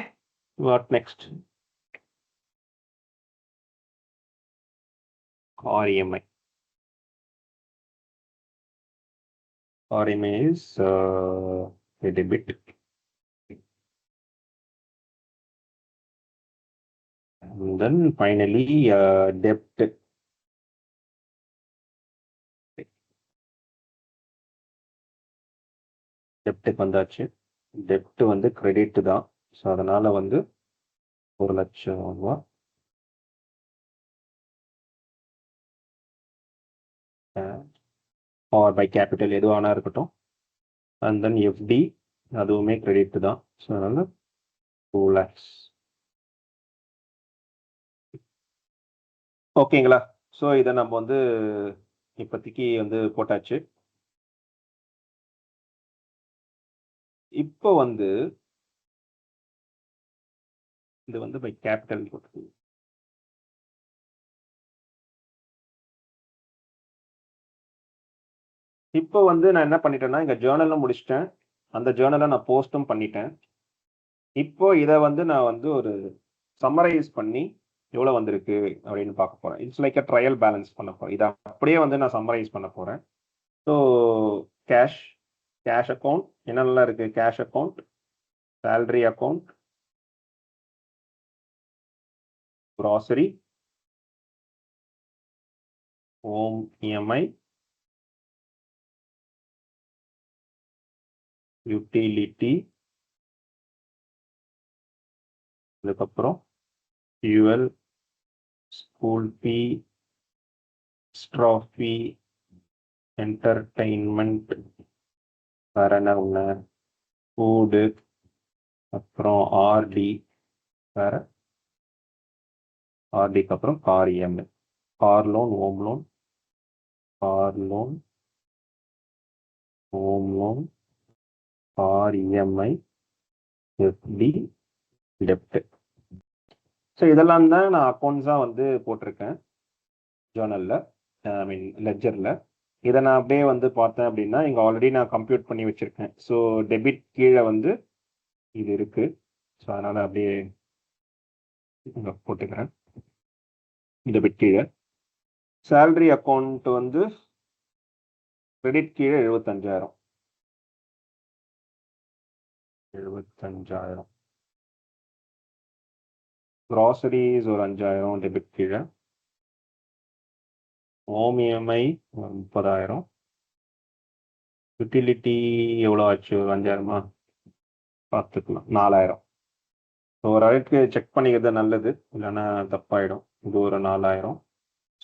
A: what next? Car EMI. Car EMI is a debit. And then finally debt. டெப்ட்டுக்கு வந்தாச்சு. டெப்ட் வந்து கிரெடிட் தான். ஸோ அதனால வந்து 1 லட்சம் ரூபா ஆர் பை கேபிட்டல் எதுவானா இருக்கட்டும். அண்ட் தென் எஃப்டி அதுவுமே கிரெடிட் தான். ஸோ அதனால 2 lakhs. ஓகேங்களா? ஸோ இதை நம்ம வந்து இப்போதைக்கு வந்து போட்டாச்சு. இப்போ வந்து இது வந்து பை கேபிட்டல் போட்டு இப்போ வந்து நான் என்ன பண்ணிட்டேன்னா இங்கே ஜேர்னலும் முடிச்சிட்டேன், அந்த ஜேர்னலை நான் போஸ்ட்டும் பண்ணிட்டேன். இப்போ இதை வந்து நான் வந்து ஒரு சம்மரைஸ் பண்ணி எவ்வளோ வந்திருக்கு அப்படின்னு பார்க்க போகிறேன். It's like a trial balance பண்ண போகிறேன். இதை அப்படியே வந்து நான் சம்மரைஸ் பண்ண போகிறேன். ஸோ கேஷ் அக்கௌண்ட் என்னெல்லாம் இருக்குது? Cash account salary account, grocery, home EMI, utility, அதுக்கப்புறம் fuel, school fee, extra fee, entertainment, வேற என்ன ஒன்று, ஃபுட்டு, அப்புறம் ஆர்டி, வேற ஆர்டிக்கு அப்புறம் car EMI, car loan, home loan, car loan, home loan, car EMI, FD, டெப்ட். ஸோ இதெல்லாம் தான் நான் அக்கௌண்ட்ஸாக வந்து போட்டிருக்கேன் ஜேர்னலில், ஐ மீன் லெட்ஜரில். இதை நான் அப்படியே வந்து பார்த்தேன் அப்படின்னா இங்கே ஆல்ரெடி நான் கம்ப்யூட் பண்ணி வச்சுருக்கேன். ஸோ டெபிட் கீழே வந்து இது இருக்குது. ஸோ அதனால் அப்படியே இங்கே போட்டுக்கிறேன் டெபிட் கீழே. சேலரி அக்கௌண்ட் வந்து கிரெடிட் கீழே 75,000. 75,000. க்ராசரிஸ் ஒரு 5,000 டெபிட் கீழே. Home EMI 30,000. யூட்டிலிட்டி எவ்வளோ ஆச்சு, ஒரு 5,000மா பார்த்துக்கலாம், 4,000. ஸோ ஒரு அளவுக்கு செக் பண்ணிக்கிறது நல்லது, இல்லைன்னா தப்பாயிடும். இது ஒரு 4,000.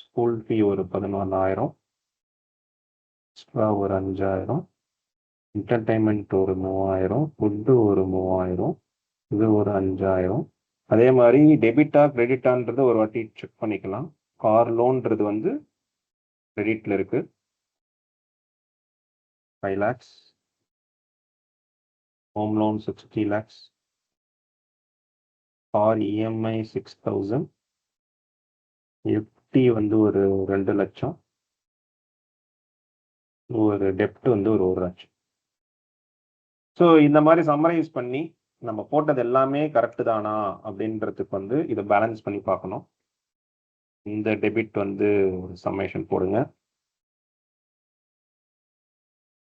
A: ஸ்கூல் ஃபீ ஒரு 14,000. எக்ஸ்ட்ரா ஒரு 5,000. என்டர்டைன்மெண்ட் ஒரு 3,000. ஃபுட்டு ஒரு 3,000. இது ஒரு 5,000. அதே மாதிரி டெபிட்டா கிரெடிட்டான்றது ஒரு வாட்டி செக் பண்ணிக்கலாம். கார் லோன்றது வந்து கிரெடிட்ல இருக்கு, 5 lakhs. Home loan 60 lakhs. Car EMI 6,000. FD வந்து ஒரு 2 லட்சம். ஒரு டெப்ட் வந்து ஒரு 1 லட்சம். ஸோ இந்த மாதிரி சம்மரைஸ் பண்ணி நம்ம போட்டது எல்லாமே கரெக்டு தானா அப்படின்றதுக்கு வந்து இதை பேலன்ஸ் பண்ணி பார்க்கணும். இந்த டெபிட் வந்து ஒரு சம்மேஷன் போடுங்க,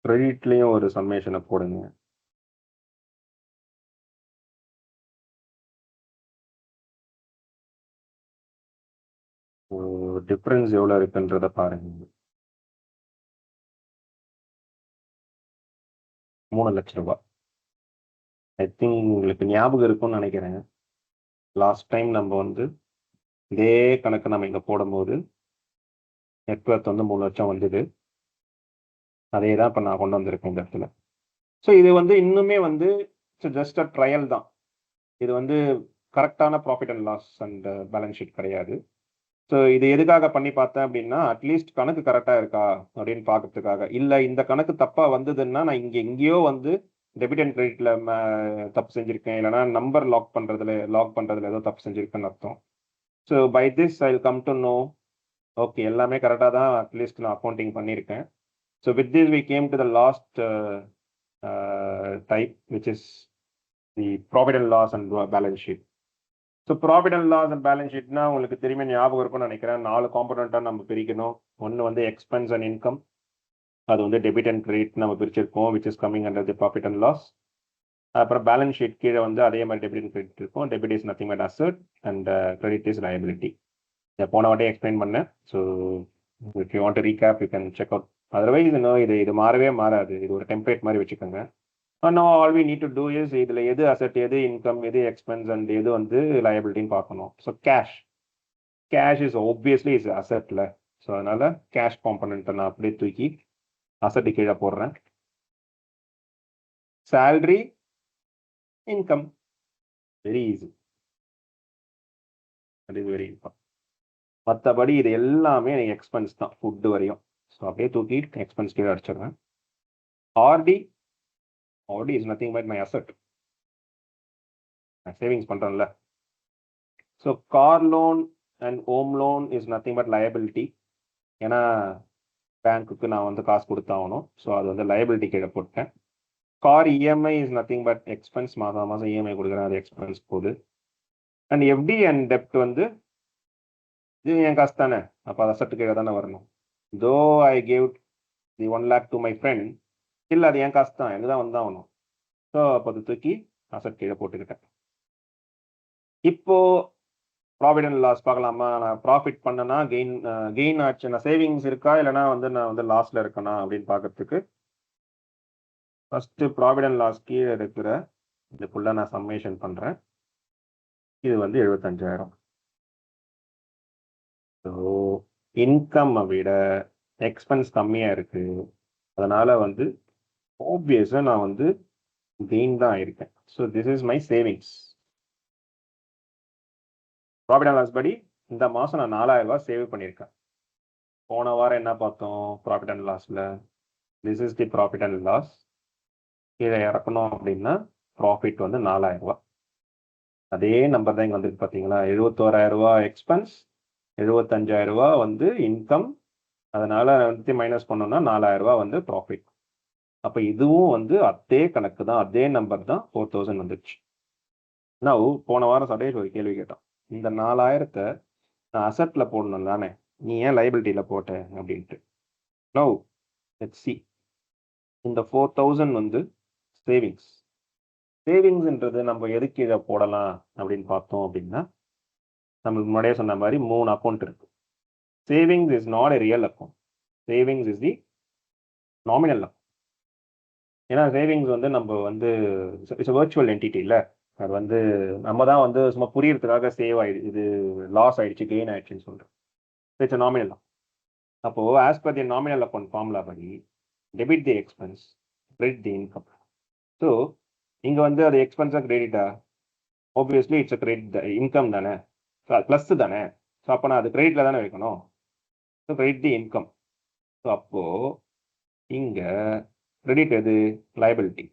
A: கிரெடிட்லேயும் ஒரு சம்மேஷனை போடுங்க. டிஃப்ரென்ஸ் எவ்வளோ இருக்குன்றத பாருங்க. 3 லட்ச ரூபாய். ஐ திங்க் உங்களுக்கு ஞாபகம் இருக்கும்னு நினைக்கிறேன். லாஸ்ட் டைம் நம்ம வந்து இதே கணக்கு நம்ம இங்கே போடும்போது நெட்ஒர்க் வந்து 3 லட்சம் வந்தது. அதே தான் இப்போ நான் கொண்டு வந்திருக்கேன் இந்த இடத்துல. ஸோ இது வந்து இன்னுமே வந்து ஜஸ்ட் அ ட்ரையல் தான். இது வந்து கரெக்டான profit and loss and balance sheet கிடையாது. ஸோ இது எதுக்காக பண்ணி பார்த்தேன் அப்படின்னா, அட்லீஸ்ட் கணக்கு கரெக்டாக இருக்கா அப்படின்னு பார்க்கறதுக்காக. இல்லை இந்த கணக்கு தப்பாக வந்ததுன்னா நான் இங்கே எங்கேயோ வந்து டெபிட் அண்ட் கிரெடிட்ல தப்பு செஞ்சுருக்கேன், இல்லைனா நம்பர் லாக் பண்ணுறதுல ஏதோ தப்பு செஞ்சுருக்கேன்னு அர்த்தம். So by this I will come to know, okay எல்லாமே கரெக்டாக தான் அட்லீஸ்ட் நான் அக்கௌண்டிங் பண்ணியிருக்கேன். So with this we came to the last type, which is the profit and loss and balance sheet. So profit and loss and balance ஷீட்னா உங்களுக்கு திரும்பி ஞாபகம் இருக்கும்னு நினைக்கிறேன். 4 காம்பனண்ட்டாக நம்ம பிரிக்கணும். ஒன்று வந்து எக்ஸ்பென்ஸ் அண்ட் இன்கம், அது வந்து டெபிட் அண்ட் கிரெடிட் நம்ம பிரிச்சிருக்கோம், which is coming under the profit and loss. அப்புறம் பேலன்ஸ் ஷீட் கீழே வந்து அதே மாதிரி டெபிட் அண்ட் கிரெடிட் இருக்கும். Debit is nothing but asset and credit is liability. இதை போன வாட்டியே எக்ஸ்பிளைன் பண்ணேன். So if you want to recap you can check out. Otherwise இன்னும் இது மாறவே மாறாது. இது ஒரு டெம்ப்ளேட் மாதிரி வச்சுக்கோங்க. now all we need to do is இதில் எது அசட், எது இன்கம், எது எக்ஸ்பென்ஸ் அண்ட் எது வந்து லயபிலிட்டின்னு பார்க்கணும். So cash is obviously is அசட்டில். ஸோ அதனால் கேஷ் காம்பனண்ட்டை நான் அப்படியே தூக்கி அசட்டு கீழே போடுறேன். Salary, income, very easy, that is very important. மற்றபடி இது எல்லாமே எனக்கு எக்ஸ்பென்ஸ் தான், ஃபுட்டு வரையும். ஸோ அப்படியே தூக்கி எக்ஸ்பென்ஸ் கீழே அடிச்சிடுறேன். RD is nothing but my asset. நான் சேவிங்ஸ் பண்ணுறேன்ல. So car loan and home loan is nothing but liability. ஏன்னா பேங்க்குக்கு நான் வந்து காசு கொடுத்தாகணும். ஸோ அது வந்து லயபிலிட்டி கீழே போட்டேன். Car EMI is nothing but expense. மாதம் இஎம்ஐ கொடுக்குறேன், அது எக்ஸ்பென்ஸ் போகுது. அண்ட் எஃப்டி அண்ட் டெப்ட் வந்து இது என் காசு தானே, அப்போ அது அசட்டு கீழே தானே வரணும். தோ I gave the 1 lakh to my friend, இல்லை அது என் காசு தான், எனக்கு தான் வந்தாகணும். ஸோ அப்போ அது தூக்கி அசட் கீழே போட்டுக்கிட்டேன். இப்போ ப்ராஃபிட் அண்ட் லாஸ் பார்க்கலாமா? நான் ப்ராஃபிட் பண்ணனா கெயின் ஆச்சு, நான் சேவிங்ஸ் இருக்கா இல்லைனா வந்து நான் வந்து லாஸில் இருக்கேனா அப்படின்னு பார்க்கறதுக்கு ஃபஸ்ட்டு ப்ராஃபிட் அண்ட் லாஸ் கீழே இருக்கிற இதுக்குள்ளே நான் சம்மேஷன் பண்ணுறேன். இது வந்து 75,000. ஸோ இன்கம்மை விட எக்ஸ்பென்ஸ் கம்மியாக இருக்குது, அதனால் வந்து ஆப்வியஸாக நான் வந்து கெயின் தான் ஆயிருக்கேன். So this is my savings. Profit and loss படி இந்த மாதம் நான் 4,000 சேவ் பண்ணியிருக்கேன். போன வாரம் என்ன பார்த்தோம் ப்ராஃபிட் அண்ட் லாஸில்? This is the profit and loss. கீழே இறக்கணும் அப்படின்னா ப்ராஃபிட் வந்து 4,000. அதே நம்பர் தான் இங்கே வந்துருக்கு பார்த்தீங்களா? 71,000 எக்ஸ்பென்ஸ், 75,000 வந்து இன்கம். அதனால் வந்து மைனஸ் பண்ணோம்னா 4,000 வந்து ப்ராஃபிட். அப்போ இதுவும் வந்து அதே கணக்கு தான், அதே நம்பர் தான், 4,000 வந்துடுச்சு. நான் போன வாரம் சடேஷ் ஒரு கேள்வி கேட்டான், இந்த 4,000 நான் அசட்டில் போடணும் தானே, நீ ஏன் லைபிலிட்டியில் போட்ட அப்படின்ட்டு. No, let's see. இந்த 4,000 வந்து சேவிங்ஸ். சேவிங்ஸ்ன்றது நம்ம எதுக்கு இதை போடலாம் அப்படின்னு பார்த்தோம் அப்படின்னா, நம்மளுக்கு முன்னாடியே சொன்ன மாதிரி 3 அக்கௌண்ட் இருக்கு. Savings is not a real account, savings is the nominal account. ஏன்னா சேவிங்ஸ் வந்து நம்ம வந்து இட்ஸ் வர்ச்சுவல் என்டிட்டி இல்லை, அது வந்து நம்ம தான் வந்து சும்மா புரியறதுக்காக சேவ் ஆயிடுச்சு, இது லாஸ் ஆயிடுச்சு கெயின் ஆயிடுச்சுன்னு சொல்கிறோம். It's nominal. அப்போது as per the nominal account formula படி debit the expense, credit the income. So இங்கே வந்து அது எக்ஸ்பென்ஸாக கிரெடிட்டா? Obviously it's a credit, income தானே, ஸோ அது ப்ளஸ் தானே. ஸோ அப்போ நான் அது கிரெடிட்டில் தானே வைக்கணும். So credit the income. So அப்போது இங்கே கிரெடிட் எது? லைபிலிட்டி.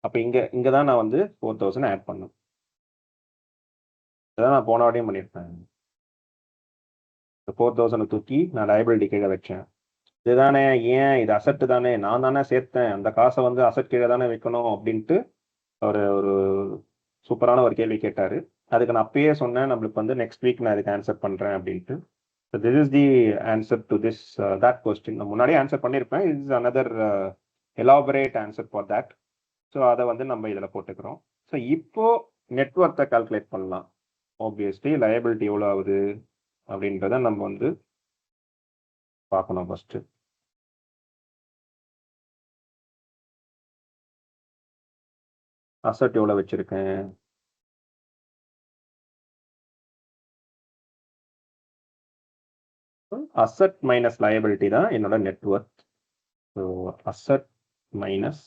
A: அப்போ இங்கே தான் நான் வந்து 4,000 ஆட் பண்ணணும். இதான் நான் போன வாட்டியும் பண்ணியிருப்பேன். இந்த 4,000 தூக்கி நான் லைபிலிட்டி கீழே வச்சேன். இதுதானே, ஏன் இது அசட்டு தானே, நான் தானே சேர்த்தேன், அந்த காசை வந்து அசட் கீழே தானே வைக்கணும் அப்படின்ட்டு ஒரு சூப்பரான ஒரு கேள்வி கேட்டார். அதுக்கு நான் அப்பயே சொன்னேன், நம்மளுக்கு வந்து நெக்ஸ்ட் வீக் நான் இதுக்கு ஆன்சர் பண்ணுறேன் அப்படின்ட்டு. So this is the answer to this that question. நான் முன்னாடியே ஆன்சர் பண்ணியிருப்பேன். It is another elaborate answer for that. So அதை வந்து நம்ம இதில் போட்டுக்கிறோம். ஸோ இப்போ நெட்வொர்த்தை கால்குலேட் பண்ணலாம். ஆப்வியஸ்லி லயபிலிட்டி எவ்வளோ ஆகுது அப்படின்றத நம்ம வந்து பார்க்கணும். ஃபஸ்ட்டு அசட் எவ்வளோ வச்சுருக்கேன்? அசட் மைனஸ் லயபிலிட்டி தான் என்னோட network. So asset minus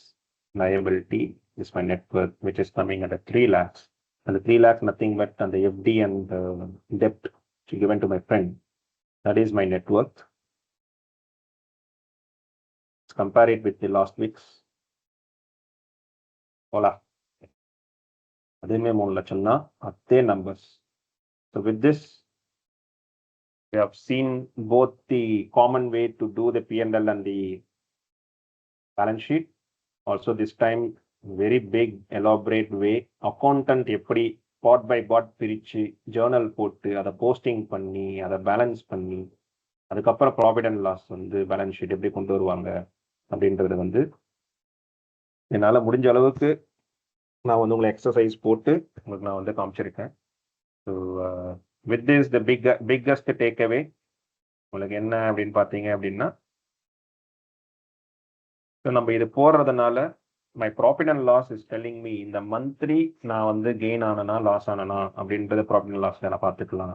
A: liability is my net worth, which is coming at 3 lakhs. And the 3 lakhs nothing but and the FD and debt given to my friend. That is my net worth. Let's compare it with the last week's. Hola. Adime 3 lakham na athe numbers. So with this, we have seen both the common way to do the P&L and the balance sheet. Also this time very big elaborate way, accountant எப்படி பாட் by பாட் பிரித்து Journal போட்டு அதை posting பண்ணி அதை balance பண்ணி அதுக்கப்புறம் profit and loss வந்து balance sheet எப்படி கொண்டு வருவாங்க அப்படின்றது வந்து என்னால் முடிஞ்ச அளவுக்கு நான் வந்து உங்களை எக்ஸசைஸ் போட்டு உங்களுக்கு நான் வந்து காமிச்சிருக்கேன். So with this the biggest takeaway உங்களுக்கு என்ன அப்படின்னு பார்த்தீங்க அப்படின்னா, ஸோ நம்ம இது போடுறதுனால my profit and loss is telling me இந்த மந்த்லி நான் வந்து கெயின் ஆனனா லாஸ் ஆனனா அப்படின்றது ப்ராஃபிட் அண்ட் லாஸில் நான் பார்த்துக்கலாம்.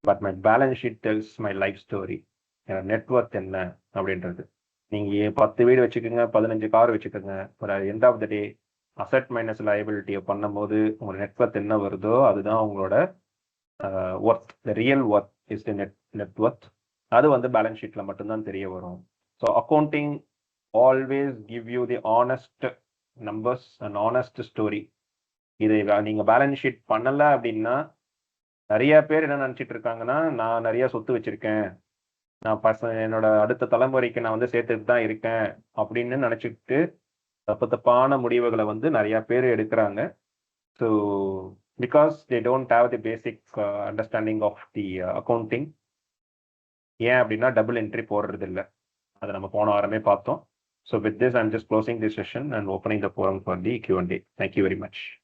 A: But my balance sheet tells my life story, என்னோட நெட்வொர்க் என்ன அப்படின்றது. நீங்கள் 10 வீடு வச்சுக்கோங்க, 15 கார் வச்சுக்கோங்க, ஒரு end of the day asset minus லயபிலிட்டியை பண்ணும்போது உங்களோட நெட்வொர்க் என்ன வருதோ அதுதான் உங்களோட worth. The real worth is the network. அது வந்து பேலன்ஸ் ஷீட்டில் மட்டும்தான் தெரிய வரும். So accounting always give you the honest numbers and honest story. இதை நீங்கள் பேலன்ஸ் ஷீட் பண்ணலை அப்படின்னா நிறைய பேர் என்ன நினச்சிட்டு இருக்காங்கன்னா, நான் நிறைய சொத்து வச்சுருக்கேன், நான் என்னோட அடுத்த தலைமுறைக்கு நான் வந்து சேர்த்துட்டு தான் இருக்கேன் அப்படின்னு நினச்சிக்கிட்டு தப்பான முடிவுகளை வந்து நிறைய பேர் எடுக்கிறாங்க. So because they don't have the basic understanding of the accounting. ஏன் அப்படின்னா டபுள் என்ட்ரி போடுறது இல்லை, அதை நம்ம போன வாரமே பார்த்தோம். So with this, I'm just closing this session and opening the forum for the Q&A. Thank you very much.